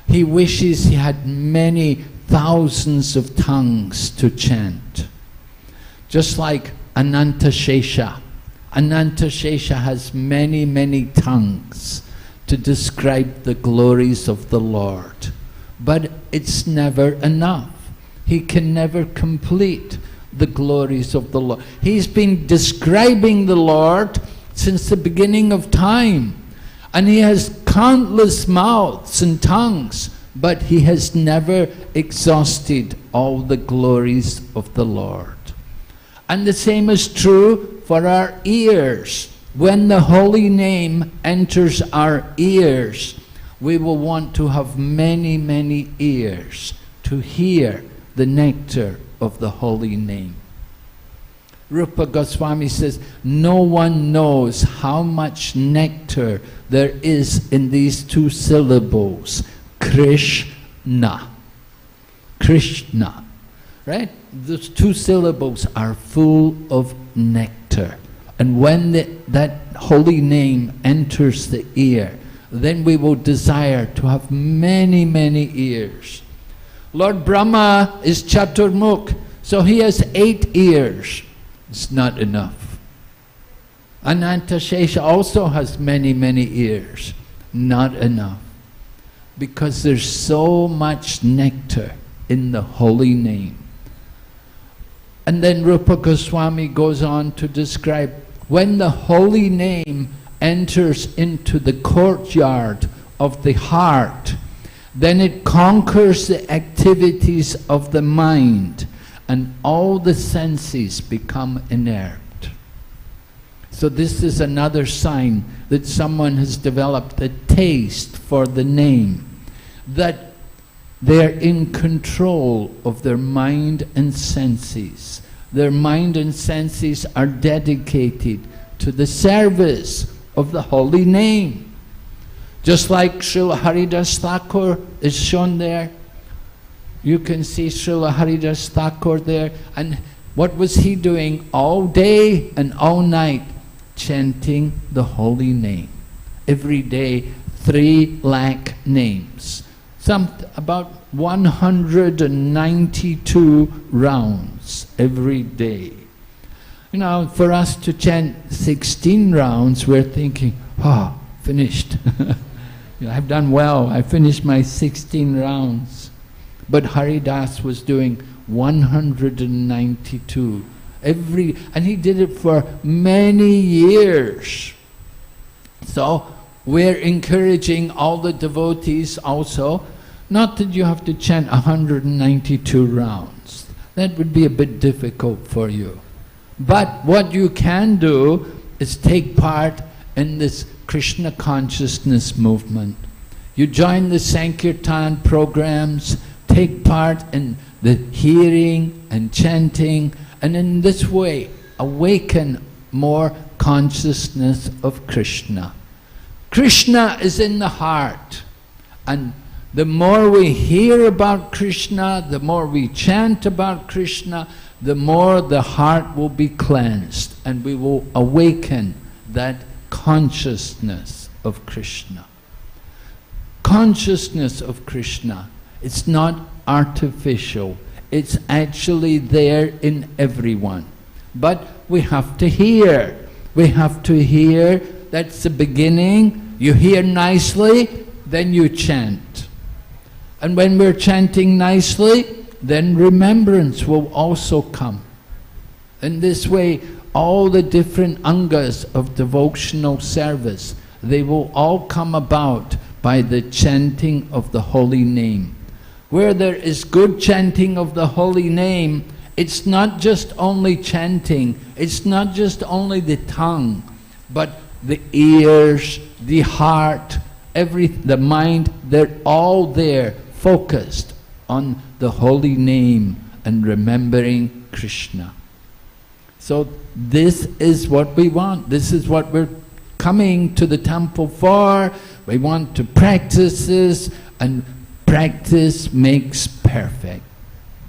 A: he wishes he had many thousands of tongues to chant. Just like Anantashesha. Anantashesha has many, many tongues to describe the glories of the Lord. But it's never enough. He can never complete the glories of the Lord. He's been describing the Lord since the beginning of time. And he has countless mouths and tongues, but he has never exhausted all the glories of the Lord. And the same is true for our ears. When the holy name enters our ears, we will want to have many, many ears to hear the nectar of the holy name. Rupa Goswami says, no one knows how much nectar there is in these two syllables, Krishna. Krishna, right? Those two syllables are full of nectar. And when that holy name enters the ear, then we will desire to have many, many ears. Lord Brahma is Chaturmukh, so he has 8 ears. It's not enough. Anantashesha also has many, many ears. Not enough. Because there's so much nectar in the holy name. And then Rupa Goswami goes on to describe, when the holy name enters into the courtyard of the heart, then it conquers the activities of the mind, and all the senses become inert. So this is another sign that someone has developed a taste for the name, that they're in control of their mind and senses. Their mind and senses are dedicated to the service of the holy name. Just like Srila Haridas Thakur is shown there. You can see Srila Haridas Thakur there, and what was he doing all day and all night? Chanting the holy name. Every day, 3 lakh names. About 192 rounds every day. You know, for us to chant 16 rounds, we're thinking, finished. I've done well, I finished my 16 rounds. But Haridas was doing 192 and he did it for many years. So we're encouraging all the devotees also, not that you have to chant 192 rounds. That would be a bit difficult for you. But what you can do is take part in this Krishna consciousness movement. You join the Sankirtan programs, take part in the hearing and chanting, and in this way awaken more consciousness of Krishna. Krishna is in the heart, and the more we hear about Krishna, the more we chant about Krishna, the more the heart will be cleansed, and we will awaken that consciousness of Krishna. Consciousness of Krishna, it's not artificial, it's actually there in everyone. But we have to hear. We have to hear, that's the beginning. You hear nicely, then you chant. And when we're chanting nicely, then remembrance will also come. In this way, all the different angas of devotional service, they will all come about by the chanting of the holy name. Where there is good chanting of the holy name, it's not just only chanting, it's not just only the tongue, but the ears, the heart, the mind, they're all there, focused on the holy name and remembering Krishna. So this is what we want. This is what we're coming to the temple for. We want to practice this, and practice makes perfect.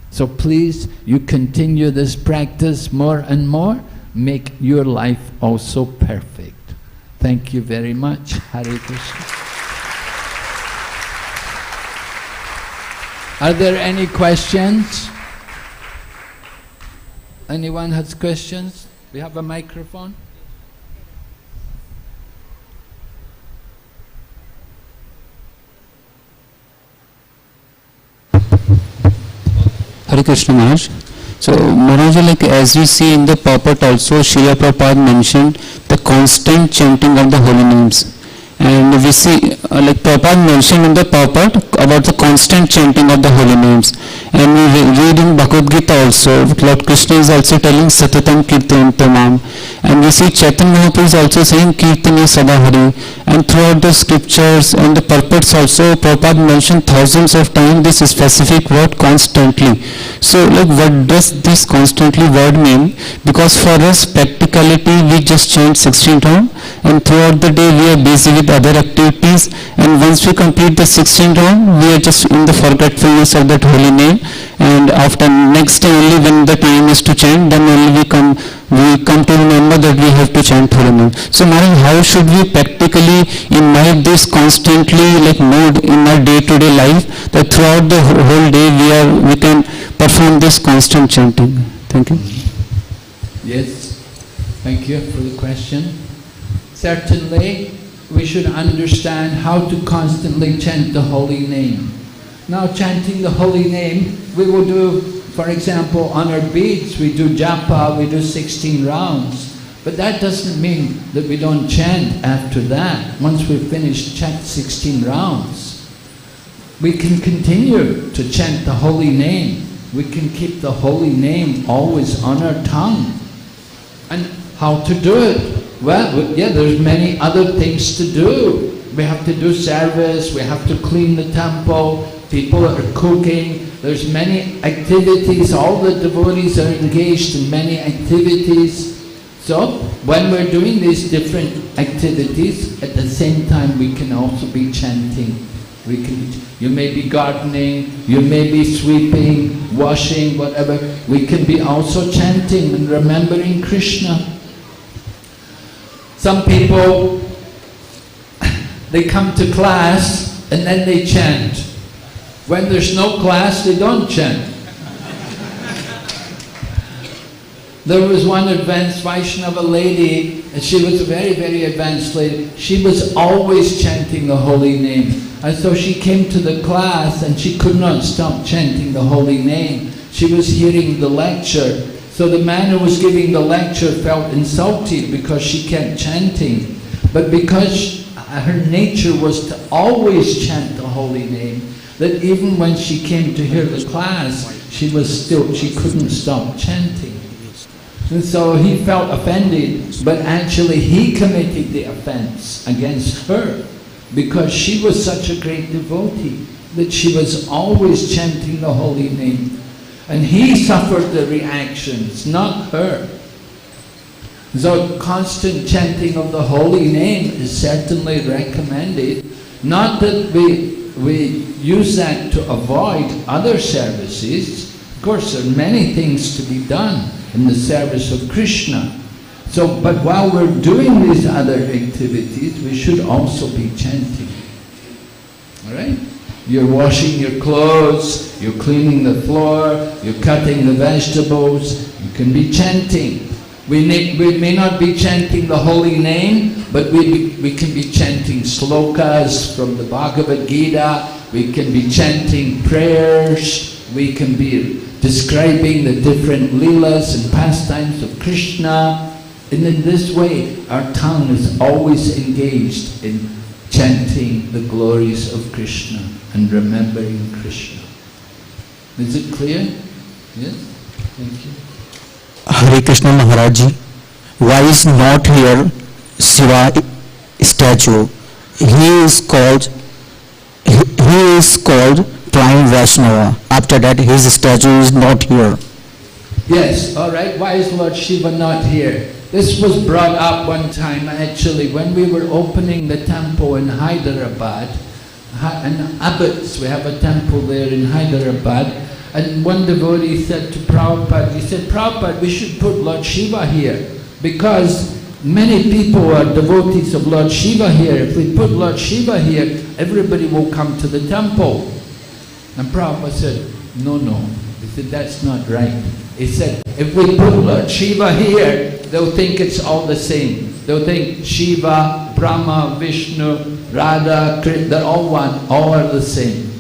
A: So please, you continue this practice more and more. Make your life also perfect. Thank you very much. Hare Krishna. Are there any questions? Anyone has questions? We have a microphone.
B: Hare Krishna Maharaj. So Maharaj, like as we see in the purport also, Srila Prabhupada mentioned the constant chanting of the holy names. And we see, like Prabhupada mentioned in the purport about the constant chanting of the holy names. And we read in Bhagavad Gita also, Lord Krishna is also telling Satatam Kirtanam. And we see Chaitanya Mahaprabhu is also saying Kirtani Sadahari. And throughout the scriptures and the purports also, Prabhupada mentioned thousands of times this specific word constantly. So like what does this constantly word mean? Because for us practicality we just chant 16 rounds, and throughout the day we are busy with other activities, and once we complete the 16 round we are just in the forgetfulness of that holy name, and after next day only when the time is to chant, then only we come to remember that we have to chant holy name. So Maharaj, how should we practically imbibe this constantly like mood in our day-to-day life, that throughout the whole day we can perform this constant chanting? Thank you.
A: Yes, thank you for the question. Certainly, we should understand how to constantly chant the holy name. Now, chanting the holy name, we will do, for example, on our beads, we do japa, we do 16 rounds. But that doesn't mean that we don't chant after that. Once we've finished chant 16 rounds, we can continue to chant the holy name. We can keep the holy name always on our tongue. And how to do it? Well, yeah, there's many other things to do. We have to do service, we have to clean the temple, people are cooking, there's many activities, all the devotees are engaged in many activities. So, when we're doing these different activities, at the same time we can also be chanting You may be gardening, you may be sweeping, washing, whatever. We can be also chanting and remembering Krishna. Some people, they come to class and then they chant. When there's no class, they don't chant. There was one advanced Vaishnava lady, and she was a very, very advanced lady. She was always chanting the holy name. And so she came to the class and she could not stop chanting the holy name. She was hearing the lecture. So the man who was giving the lecture felt insulted because she kept chanting. But because her nature was to always chant the holy name, that even when she came to hear the class, she couldn't stop chanting. And so he felt offended, but actually he committed the offense against her because she was such a great devotee that she was always chanting the holy name. And he suffered the reactions, not her. So constant chanting of the holy name is certainly recommended. Not that we use that to avoid other services. Of course, there are many things to be done in the service of Krishna. So, but while we're doing these other activities, we should also be chanting. Alright? You're washing your clothes, you're cleaning the floor, you're cutting the vegetables, you can be chanting. We may not be chanting the holy name, but we can be chanting slokas from the Bhagavad Gita, we can be chanting prayers, we can be describing the different leelas and pastimes of Krishna. And in this way, our tongue is always engaged in chanting the glories of Krishna and remembering Krishna. Is it clear? Yes? Thank you.
C: Hare Krishna Maharaj ji, why is not here Shiva statue? He is called Prime Vaishnava. After that, his statue is not here.
A: Yes, all right. Why is Lord Shiva not here? This was brought up one time actually when we were opening the temple in Hyderabad. In Abbots, we have a temple there in Hyderabad. And one devotee said to Prabhupada, he said, Prabhupada, we should put Lord Shiva here because many people are devotees of Lord Shiva here. If we put Lord Shiva here, everybody will come to the temple. And Prabhupada said, no. He said, that's not right. He said, if we put Lord Shiva here, they'll think it's all the same. They'll think Shiva, Brahma, Vishnu, Radha, Krishna, they're all one, all are the same.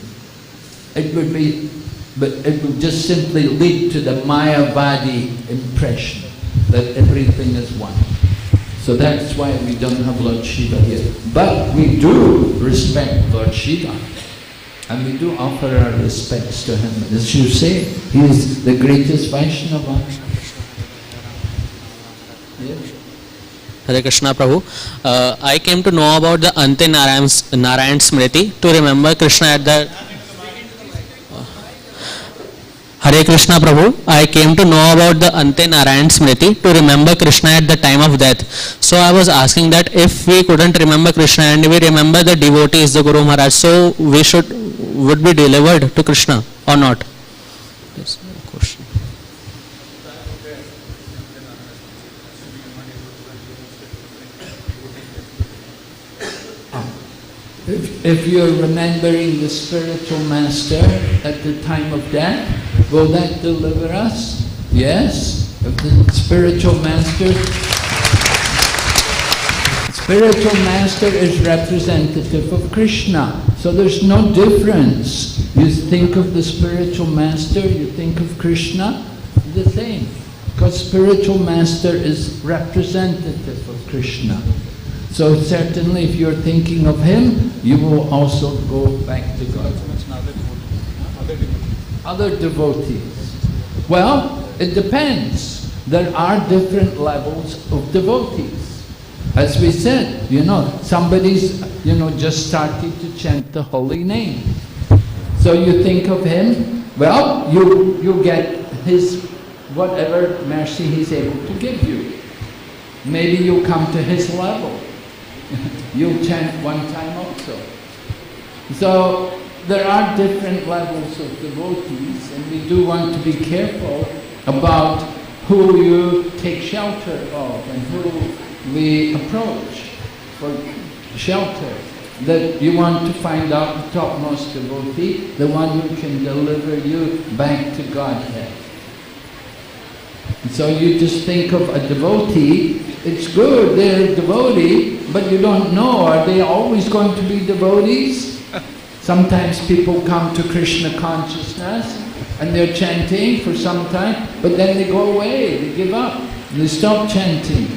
A: But it would just simply lead to the Mayavadi impression that everything is one. So that's why we don't have Lord Shiva here. But we do respect Lord Shiva. And we do offer our respects to him. As you say, he is the greatest Vaishnava. Yes.
D: Hare Krishna Prabhu. I came to know about the Ante Narayan Smriti to remember Krishna at the... Hare Krishna Prabhu. I came to know about the Ante Narayan Smriti to remember Krishna at the time of death. So I was asking that if we couldn't remember Krishna and we remember the devotees, the Guru Maharaj, so we would be delivered to Krishna or not? Yes, question.
A: If you're remembering the spiritual master at the time of death, will that deliver us? Yes. If the spiritual master is representative of Krishna. So there's no difference. You think of the spiritual master, you think of Krishna, the same. Because spiritual master is representative of Krishna. So certainly if you're thinking of him, you will also go back to God. Other devotees. Well, it depends. There are different levels of devotees. As we said, somebody's, just started to chant the holy name. So you think of him, well, you get his, whatever mercy he's able to give you. Maybe you come to his level. You'll chant one time also. So there are different levels of devotees, and we do want to be careful about who you take shelter of and who we approach for shelter. That you want to find out the topmost devotee, the one who can deliver you back to Godhead. So you just think of a devotee, it's good, they're a devotee, but you don't know, are they always going to be devotees? Sometimes people come to Krishna consciousness and they're chanting for some time, but then they go away, they give up, they stop chanting.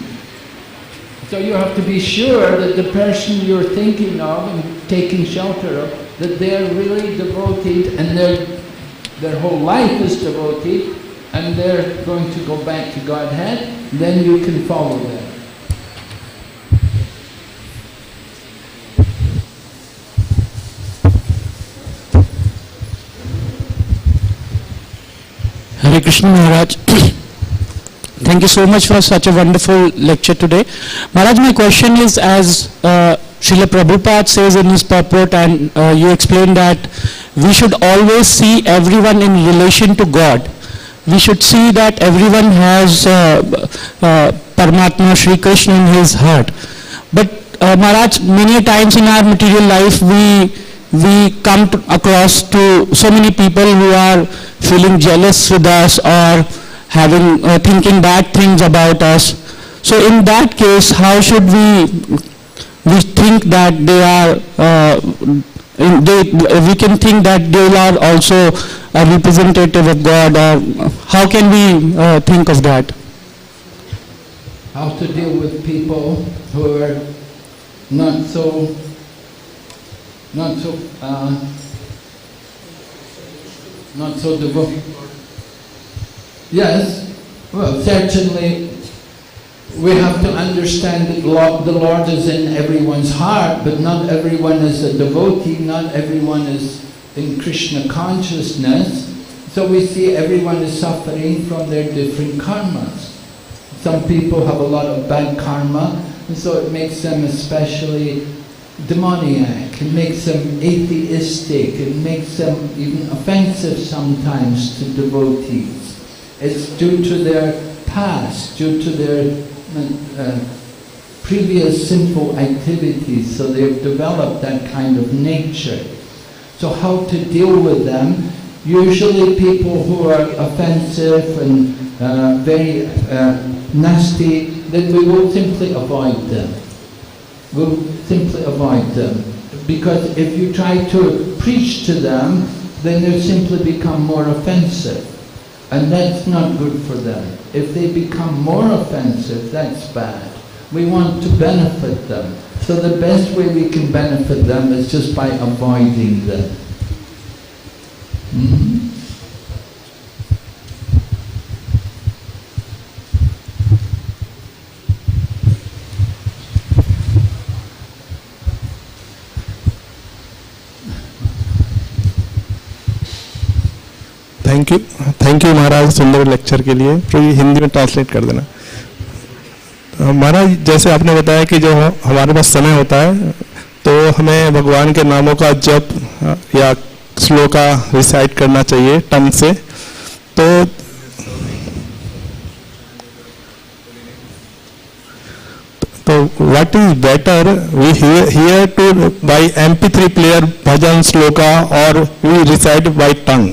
A: So you have to be sure that the person you're thinking of and taking shelter of, that they're really devoted and their whole life is devoted, and they're going to go back to Godhead, then you can follow them.
E: Hare Krishna Maharaj. Thank you so much for such a wonderful lecture today. Maharaj, my question is, as Srila Prabhupada says in his purport, and you explained that we should always see everyone in relation to God. We should see that everyone has Paramatma, Shri Krishna in his heart. But Maharaj, many times in our material life we come across to so many people who are feeling jealous with us or having thinking bad things about us. So in that case, how should we think that they are we can think that they are also a representative of God, or how can we think of that?
A: How to deal with people who are not so devoted. Yes, well, certainly we have to understand that the Lord is in everyone's heart, but not everyone is a devotee, not everyone is in Krishna consciousness. So we see everyone is suffering from their different karmas. Some people have a lot of bad karma, and so it makes them especially demoniac, it makes them atheistic, it makes them even offensive sometimes to devotees. It's due to their past, due to their previous sinful activities, so they've developed that kind of nature. So how to deal with them? Usually people who are offensive and very nasty, then we will simply avoid them. We'll simply avoid them. Because if you try to preach to them, then they simply become more offensive. And that's not good for them. If they become more offensive, that's bad. We want to benefit them. So the best way we can benefit them is just by avoiding them.
F: Thank you Maharaj, सुंदर lecture के लिए। तो ये हिंदी में translate कर देना। महाराज, जैसे आपने बताया कि जो हमारे पास समय होता है तो हमें भगवान के नामों का जप या श्लोका रिसाइट करना चाहिए टंग से। तो what is better, we here to buy MP3 player bhajan shloka और we recite by tongue?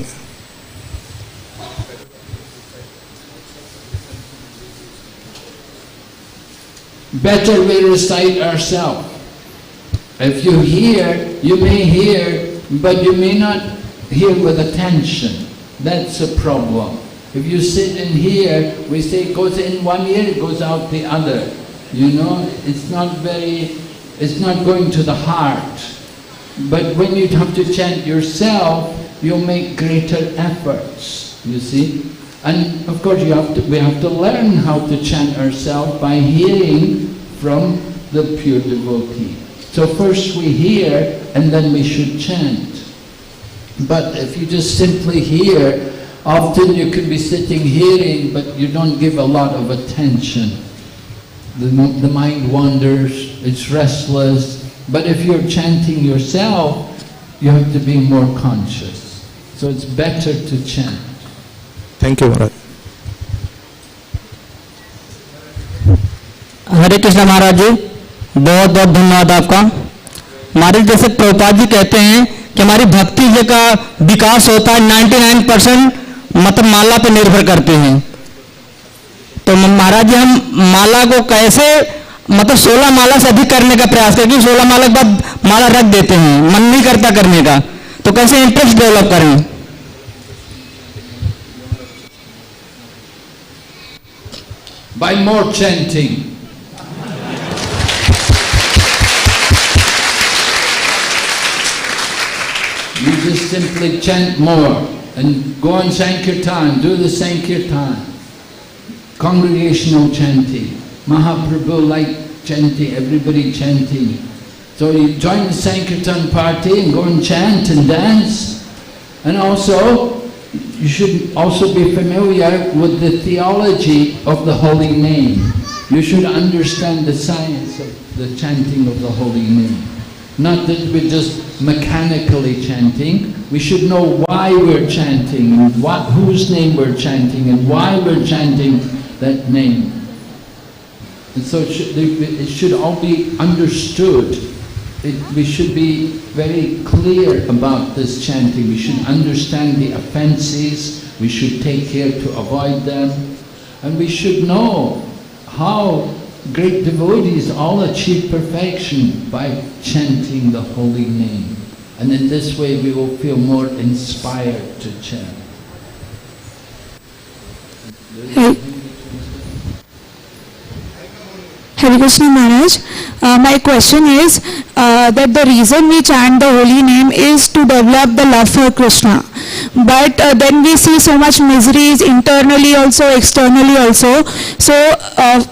A: Better we recite ourselves. If you hear, you may hear, but you may not hear with attention. That's a problem. If you sit and hear, we say it goes in one ear, it goes out the other. You know, it's not going to the heart. But when you have to chant yourself, you'll make greater efforts, you see. And of course we have to learn how to chant ourselves by hearing from the pure devotee. So first we hear and then we should chant. But if you just simply hear, often you could be sitting hearing but you don't give a lot of attention. The mind wanders, it's restless. But if you're chanting yourself, you have to be more conscious. So it's better to chant.
F: Thank you, Maharaj.
E: हरे कृष्णा महाराज जी, बहुत बहुत धन्यवाद आपका। महाराज जैसे प्रभुपाद जी कहते हैं कि हमारी भक्ति जी का विकास होता है 99% मतलब माला पे निर्भर करते हैं। तो महाराज जी हम माला को कैसे मतलब 16 माला से अधिक करने का प्रयास करें, क्योंकि 16 माला के बाद माला रख देते हैं, मन नहीं करता करने का, तो कैसे इंटरेस्ट डेवलप करें?
A: By more chanting. You just simply chant more and go on Sankirtan, do the Sankirtan. Congregational chanting. Mahaprabhu liked chanting, everybody chanting. So you join the Sankirtan party and go and chant and dance. And also, you should also be familiar with the theology of the holy name. You should understand the science of the chanting of the holy name. Not that we're just mechanically chanting. We should know why we're chanting, and whose name we're chanting, and why we're chanting that name. And so it should all be understood. We should be very clear about this chanting. We should understand the offenses. We should take care to avoid them. And we should know how great devotees all achieve perfection by chanting the holy name. And in this way we will feel more inspired to chant.
G: Hare Krishna Maharaj, my question is that the reason we chant the holy name is to develop the love for Krishna. But then we see so much miseries internally also, externally also. So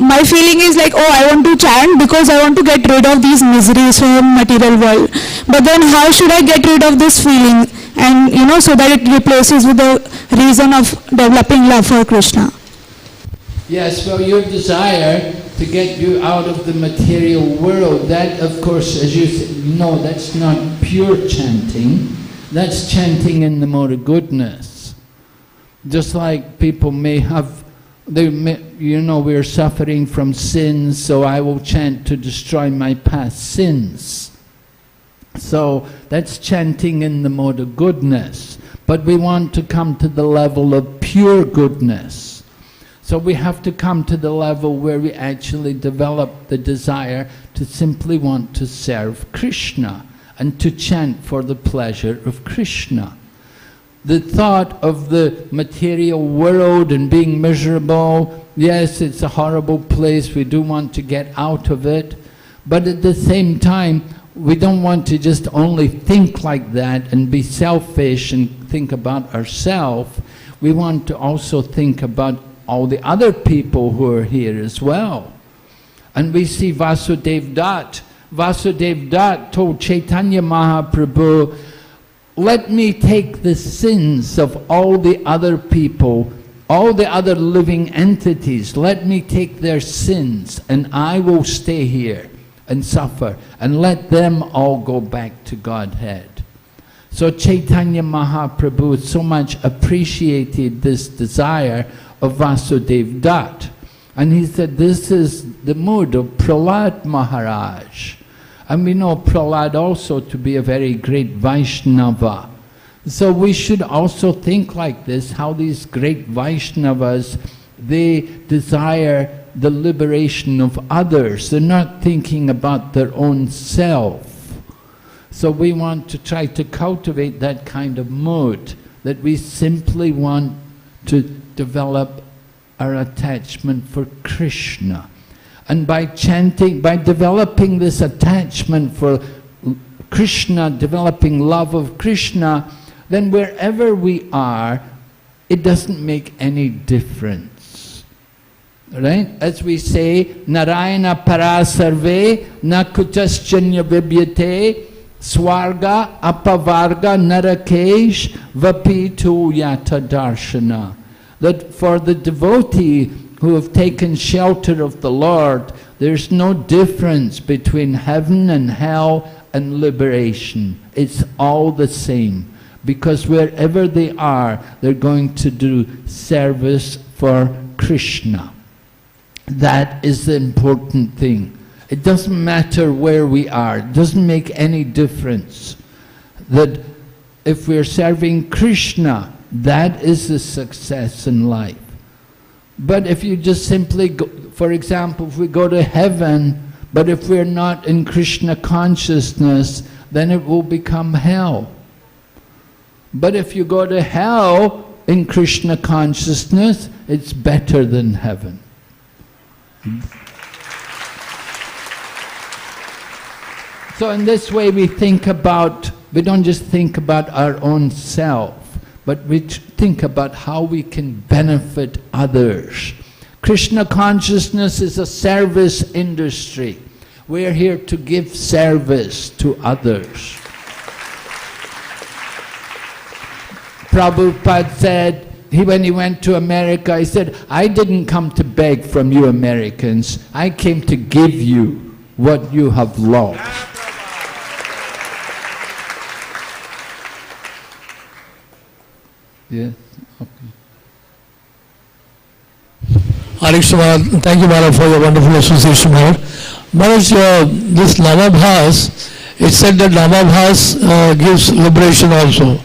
G: my feeling is like, oh, I want to chant because I want to get rid of these miseries from material world. But then how should I get rid of this feeling? And so that it replaces with the reason of developing love for Krishna.
A: Yes, well, your desire to get you out of the material world, that of course, as you know, that's not pure chanting. That's chanting in the mode of goodness. Just like people may have, we're suffering from sins, so I will chant to destroy my past sins. So that's chanting in the mode of goodness. But we want to come to the level of pure goodness. So we have to come to the level where we actually develop the desire to simply want to serve Krishna and to chant for the pleasure of Krishna. The thought of the material world and being miserable, yes, it's a horrible place, we do want to get out of it, but at the same time, we don't want to just only think like that and be selfish and think about ourselves. We want to also think about all the other people who are here as well. And we see Vasudev Dutt. Vasudev Dutt told Chaitanya Mahaprabhu, let me take the sins of all the other people, all the other living entities, let me take their sins and I will stay here and suffer and let them all go back to Godhead. So Chaitanya Mahaprabhu so much appreciated this desire of Vasudev Dutt. And he said, this is the mood of Prahlad Maharaj. And we know Prahlad also to be a very great Vaishnava. So we should also think like this, how these great Vaishnavas, they desire the liberation of others. They're not thinking about their own self. So we want to try to cultivate that kind of mood, that we simply want to develop our attachment for Krishna. And by chanting, by developing this attachment for Krishna, developing love of Krishna, then wherever we are, it doesn't make any difference. Right? As we say, Narayana parasarve na kutaschanya vibyate swarga apavarga narakesh vapitu yata darshana. That for the devotee who have taken shelter of the Lord, there's no difference between heaven and hell and liberation. It's all the same. Because wherever they are, they're going to do service for Krishna. That is the important thing. It doesn't matter where we are. It doesn't make any difference. That if we're serving Krishna, that is the success in life. But if you just simply go, for example, if we go to heaven, but if we're not in Krishna consciousness, then it will become hell. But if you go to hell in Krishna consciousness, it's better than heaven. So in this way we don't just think about our own self, but we think about how we can benefit others. Krishna consciousness is a service industry. We're here to give service to others. Prabhupada said, when he went to America, he said, I didn't come to beg from you Americans, I came to give you what you have lost. Yes? Okay.
H: Hare Krishna, thank you Maharaj for your wonderful association here. Maharaj, this Namabhas, it said that Namabhas gives liberation also.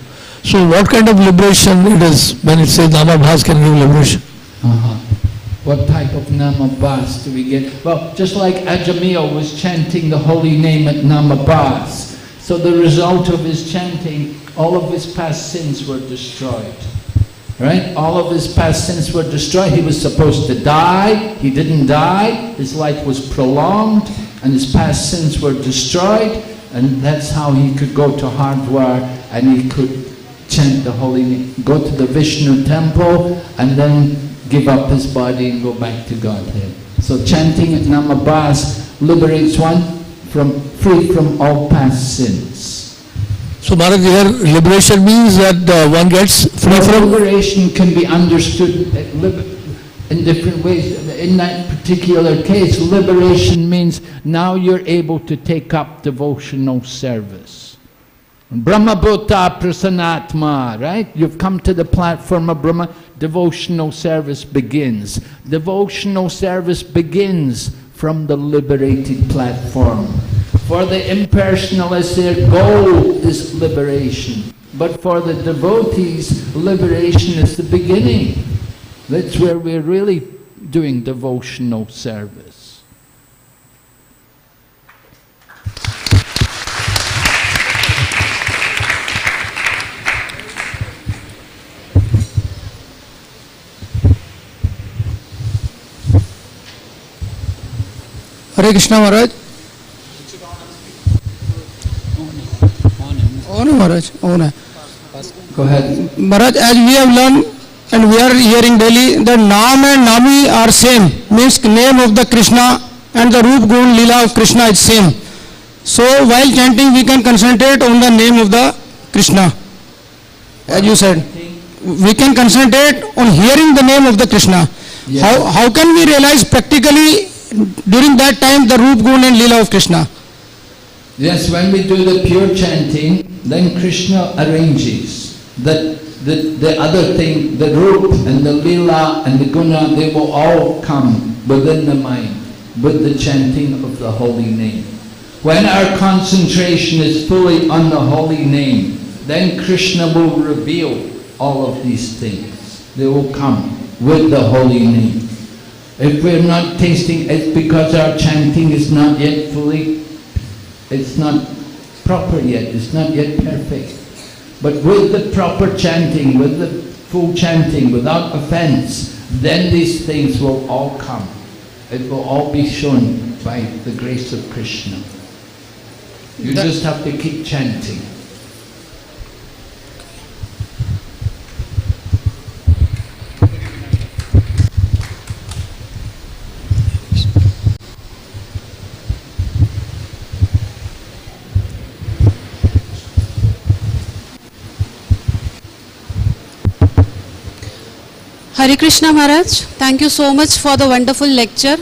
H: So what kind of liberation it is when it says Namabhas can give liberation?
A: What type of Namabhas do we get? Well, just like Ajamil was chanting the holy name at Namabhas, so the result of his chanting, all of his past sins were destroyed. Right? All of his past sins were destroyed. He was supposed to die, he didn't die, his life was prolonged, and his past sins were destroyed, and that's how he could go to Hardwar and he could chant the holy name, go to the Vishnu temple and then give up his body and go back to Godhead. So chanting at Namabhas liberates one free from all past sins.
H: So Maharaj, here liberation means that one gets free from...
A: Liberation can be understood in different ways. In that particular case, liberation means now you're able to take up devotional service. Brahmabhuta prasanatma, right? You've come to the platform of Brahma, devotional service begins. Devotional service begins from the liberated platform. For the impersonalists, their goal is liberation. But for the devotees, liberation is the beginning. That's where we're really doing devotional service.
E: Hare Krishna Maharaj. Maharaj,
A: Go ahead.
E: Maharaj, as we have learned and we are hearing daily, the Naam and Nami are same, means name of the Krishna and the Roop Gun Leela of Krishna is same. So while chanting we can concentrate on the name of the Krishna. As you said, we can concentrate on hearing the name of the Krishna. Yes. How can we realize practically during that time the Roop Gun and Leela of Krishna?
A: Yes, when we do the pure chanting, then Krishna arranges that the other thing, the Roop and the Leela and the Guna, they will all come within the mind with the chanting of the holy name. When our concentration is fully on the holy name, then Krishna will reveal all of these things. They will come with the holy name. If we're not tasting, it's because our chanting is not yet fully, it's not proper yet, it's not yet perfect. But with the proper chanting, with the full chanting, without offense, then these things will all come. It will all be shown by the grace of Krishna. You just have to keep chanting.
I: Hare Krishna Maharaj, thank you so much for the wonderful lecture.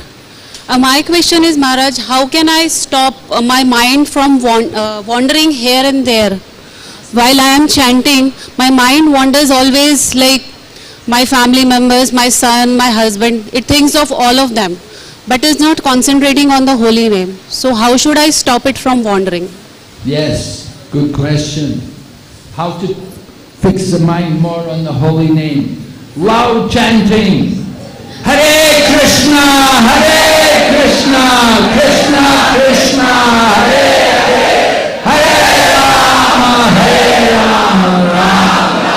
I: My question is, Maharaj, how can I stop my mind from wandering here and there? While I am chanting, my mind wanders always, like my family members, my son, my husband. It thinks of all of them, but is not concentrating on the holy name. So how should I stop it from wandering?
A: Yes, good question. How to fix the mind more on the holy name? Loud chanting. Hare Krishna, Hare Krishna, Krishna Krishna, Hare Hare, Hare Rama, Rama Rama,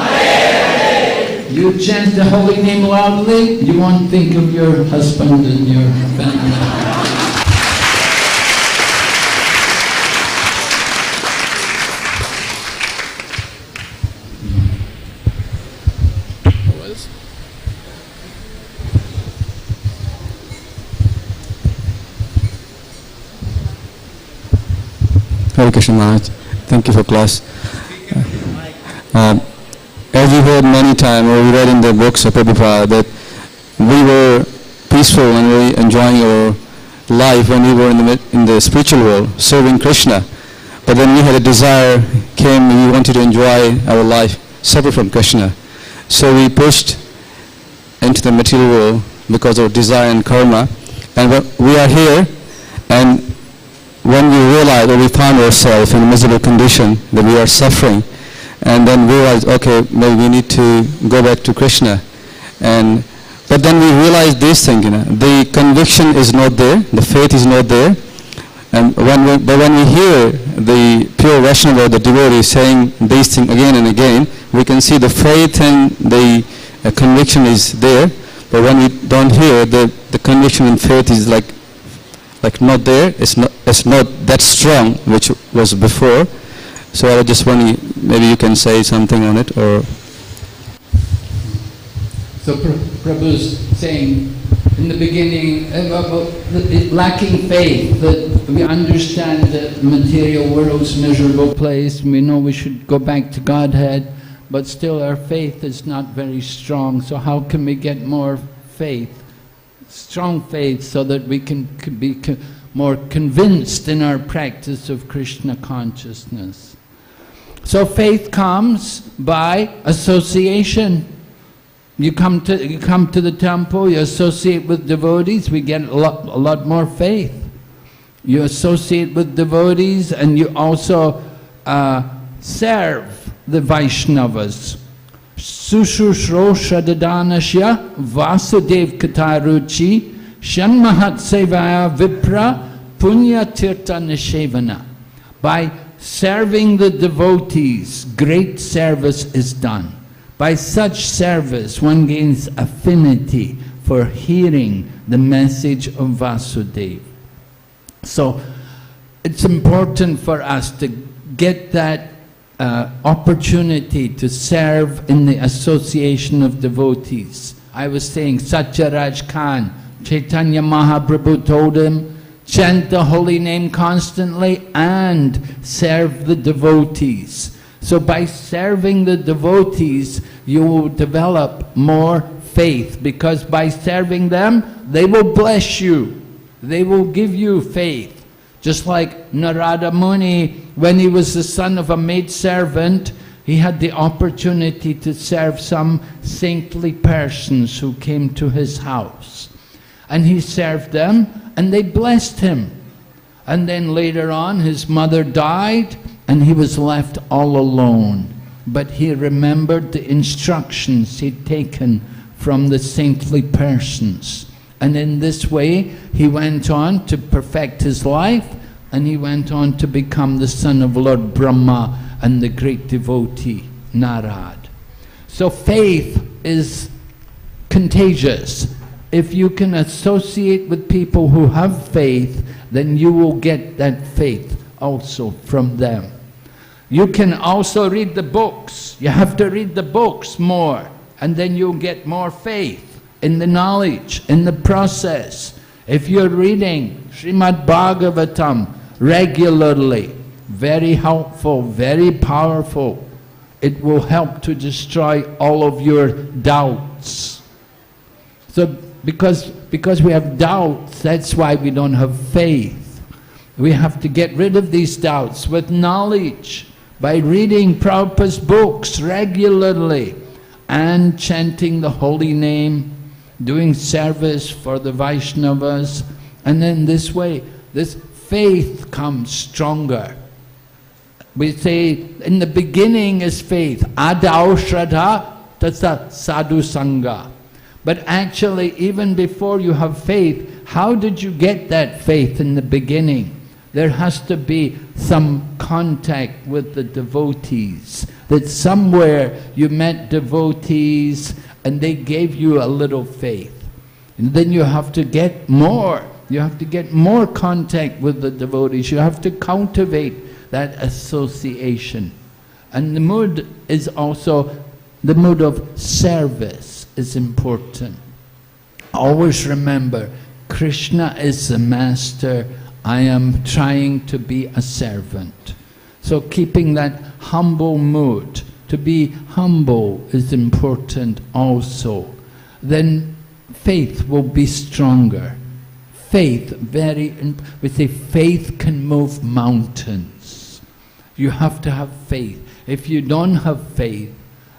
A: Hare Hare. You chant the holy name loudly, you won't think of your husband and your family.
J: Hare Krishna Maharaj, thank you for class. As we heard many times, or we read in the books of Prabhupada, that we were peaceful and we enjoying our life when we were in the spiritual world, serving Krishna. But then we had a desire, we wanted to enjoy our life separate from Krishna. So we pushed into the material world because of desire and karma. And we are here, and when we realize, or we found ourselves in a miserable condition, that we are suffering, and then realize, okay, maybe we need to go back to Krishna. But then we realize this thing, the conviction is not there, the faith is not there. And when we hear the pure Vaishnava, the devotee saying these things again and again, we can see the faith and the conviction is there. But when we don't hear, the conviction and faith is like not there. It's not that strong, which was before. So I was just wondering, maybe you can say something on it, or.
A: So Prabhu's saying in the beginning about lacking faith, that we understand that the material world's miserable place. We know we should go back to Godhead, but still our faith is not very strong. So how can we get more faith? Strong faith, so that we can be more convinced in our practice of Krishna consciousness. So faith comes by association. You come to the temple, you associate with devotees, we get a lot more faith. You associate with devotees, and you also serve the Vaishnavas. Sushushro Shadadanasya Vasudev Kataruchi Shanmahat Sevaya Vipra Punya Tirtha Nishevana. By serving the devotees, great service is done. By such service, one gains affinity for hearing the message of Vasudeva. So it's important for us to get that opportunity to serve in the association of devotees. I was saying, Satyaraj Khan, Chaitanya Mahaprabhu told him, chant the holy name constantly and serve the devotees. So by serving the devotees, you will develop more faith, because by serving them, they will bless you. They will give you faith. Just like Narada Muni, when he was the son of a maidservant, he had the opportunity to serve some saintly persons who came to his house. And he served them, and they blessed him. And then later on, his mother died, and he was left all alone. But he remembered the instructions he'd taken from the saintly persons. And in this way, he went on to perfect his life, and he went on to become the son of Lord Brahma and the great devotee, Narad. So faith is contagious. If you can associate with people who have faith, then you will get that faith also from them. You can also read the books. You have to read the books more, and then you'll get more faith in the knowledge, in the process. If you're reading Srimad Bhagavatam regularly, very helpful, very powerful. It will help to destroy all of your doubts. So, because because we have doubts, that's why we don't have faith. We have to get rid of these doubts with knowledge, by reading Prabhupada's books regularly and chanting the holy name, doing service for the Vaishnavas, and then this way, this faith comes stronger. We say in the beginning is faith, adau shraddha tasa sadhu sangha. But actually, even before you have faith, how did you get that faith in the beginning? There has to be some contact with the devotees, that somewhere you met devotees and they gave you a little faith. And then you have to get more. You have to get more contact with the devotees. You have to cultivate that association. And the mood is also, the mood of service is important. Always remember, Krishna is the master. I am trying to be a servant. So keeping that humble mood, to be humble is important also. Then faith will be stronger. Faith, we say faith can move mountains. You have to have faith. If you don't have faith,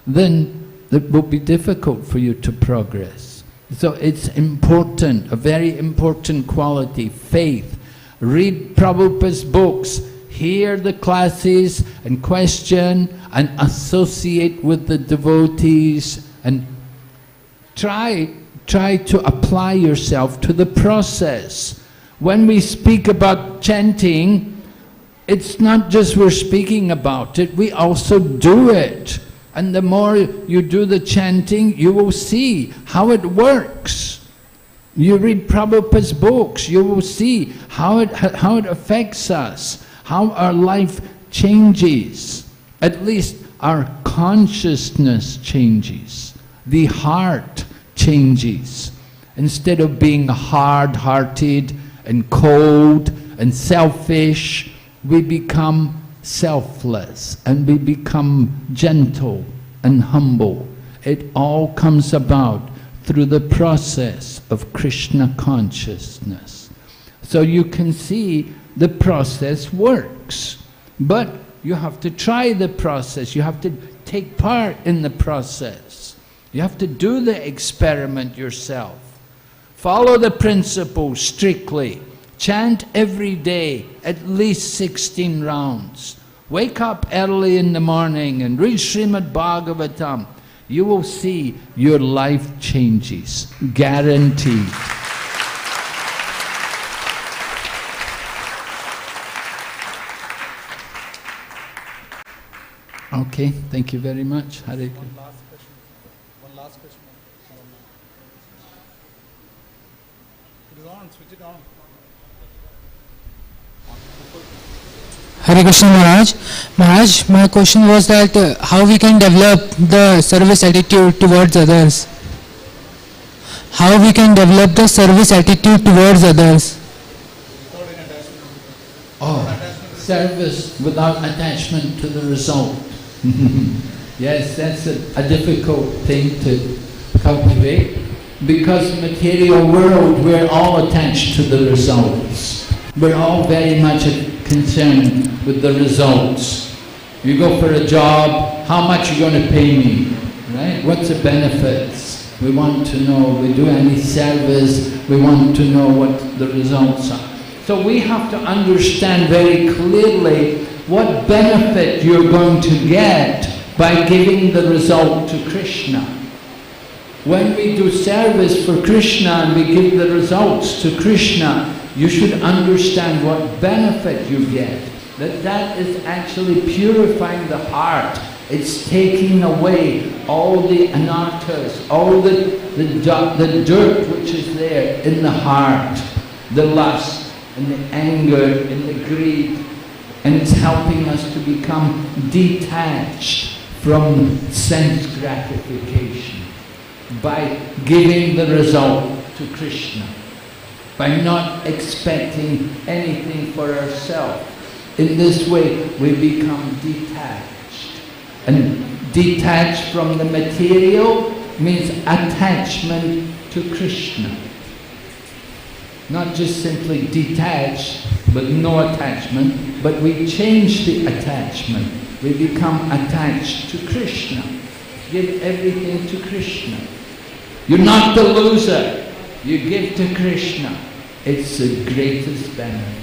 A: then it will be difficult for you to progress. So it's important, a very important quality, faith. Read Prabhupada's books, hear the classes and question and associate with the devotees, and try to apply yourself to the process. When we speak about chanting, it's not just we're speaking about it, we also do it. And the more you do the chanting, you will see how it works. You read Prabhupada's books, you will see how it affects us, how our life changes. At least our consciousness changes. The heart changes. Instead of being hard-hearted and cold and selfish, we become selfless and we become gentle and humble. It all comes about through the process of Krishna consciousness. So you can see the process works, but you have to try the process, you have to take part in the process. You have to do the experiment yourself. Follow the principles strictly. Chant every day, at least 16 rounds. Wake up early in the morning and read Srimad Bhagavatam. You will see your life changes, guaranteed. Okay, thank you very much. Hare Krishna.
K: One last question. It is on, switch it on.
B: Hare Krishna Maharaj. Maharaj, my question was that how we can develop the service attitude towards others? How we can develop the service attitude towards others?
A: Oh, service without attachment to the result. Yes, that's a difficult thing to cultivate, because in the material world we're all attached to the results. We're all very much concerned with the results. You go for a job, how much are you going to pay me? Right? What's the benefits? We want to know. We do any service, we want to know what the results are. So we have to understand very clearly what benefit you're going to get by giving the result to Krishna. When we do service for Krishna and we give the results to Krishna, you should understand what benefit you get. That is actually purifying the heart. It's taking away all the anarthas, all the dirt which is there in the heart, the lust and the anger and the greed, and it's helping us to become detached from sense gratification by giving the result to Krishna, by not expecting anything for ourselves. In this way we become detached. And detached from the material means attachment to Krishna. not just simply detached, but no attachment, but we change the attachment. We become attached to Krishna. Give everything to Krishna. You're not the loser. You give to Krishna. It's the greatest benefit.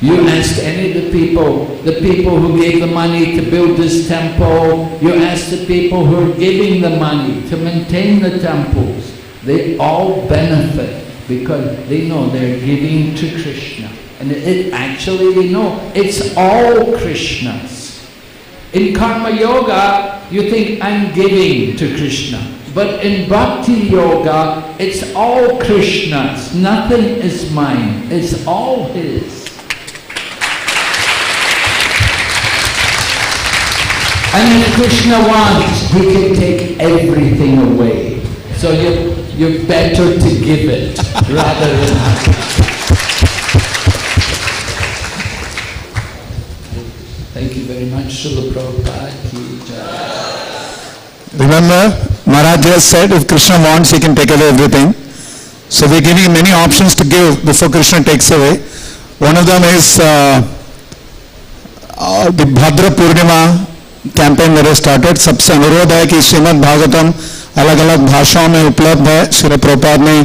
A: You ask any of the people who gave the money to build this temple, you ask the people who are giving the money to maintain the temples, they all benefit because they know they're giving to Krishna. And actually they know it's all Krishna's. In Karma Yoga, you think I'm giving to Krishna. But in Bhakti Yoga, it's all Krishna's. Nothing is mine. It's all His. And if Krishna wants, He can take everything away. So you're better to give it rather than... Thank you very much, Srila Prabhupada ki jai.
C: Remember, Maharaj just said if Krishna wants, He can take away everything. So we're giving many options to give before Krishna takes away. One of them is the Bhadra Purnima campaign मेरे started. सबसे अनुरोध है कि श्रीमद् भागवतम अलग अलग भाषाओं में उपलब्ध है. श्रील प्रभुपाद ने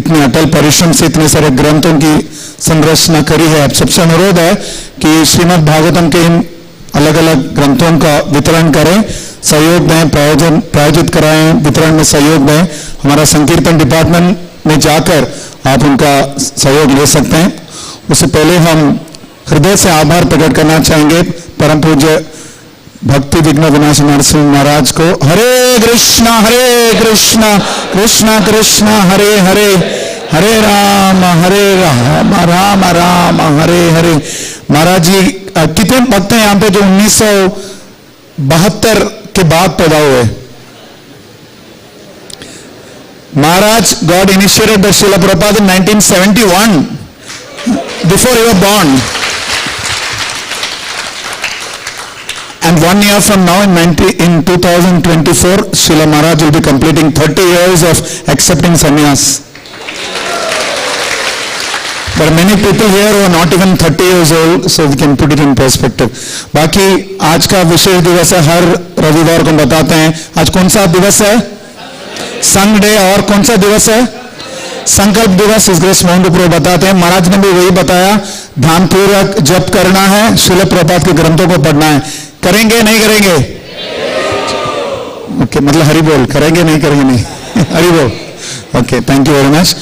C: इतने अटल परिश्रम से इतने सारे ग्रंथों की संरचना करी है. अब सबसे अनुरोध है कि श्रीमद् भागवतम के इन अलग अलग ग्रंथों का वितरण करें, सहयोग दें, प्रायोजित कराएं, वितरण में सहयोग दें. हमारा संकीर्तन डिपार्टमेंट में जाकर आप उनका सहयोग ले सकते हैं. उससे पहले हम हृदय से आभार प्रकट करना चाहेंगे परम पूज्य भक्ति विघ्न विनाश नरसिंह महाराज को. हरे कृष्णा कृष्णा कृष्णा हरे हरे, हरे राम राम राम हरे हरे. महाराज जी कितने भक्त हैं यहाँ पे जो 1972 के बाद पैदा हुए? Maharaj got initiated the Shrila Prabhupada in 1971, before you were born. And 1 year from now, in 2024, Srila Maharaj will be completing 30 years of accepting sannyas. There are many people here who are not even 30 years old, so we can put it in perspective. बाकी आज का विशेष दिवस है, हर रविवार को बताते हैं. आज कौन सा दिवस है? संग डे. और कौन सा दिवस है? संकल्प दिवस. इस ग्रेस मोहन प्रभु बताते हैं. महाराज ने भी वही बताया, ध्यानपूर्वक जप करना है, श्रील प्रभुपाद के ग्रंथों को पढ़ना है. करेंगे नहीं करेंगे? ओके, मतलब हरि बोल. करेंगे नहीं करेंगे? नहीं. हरि बोल. Okay, thank you very much.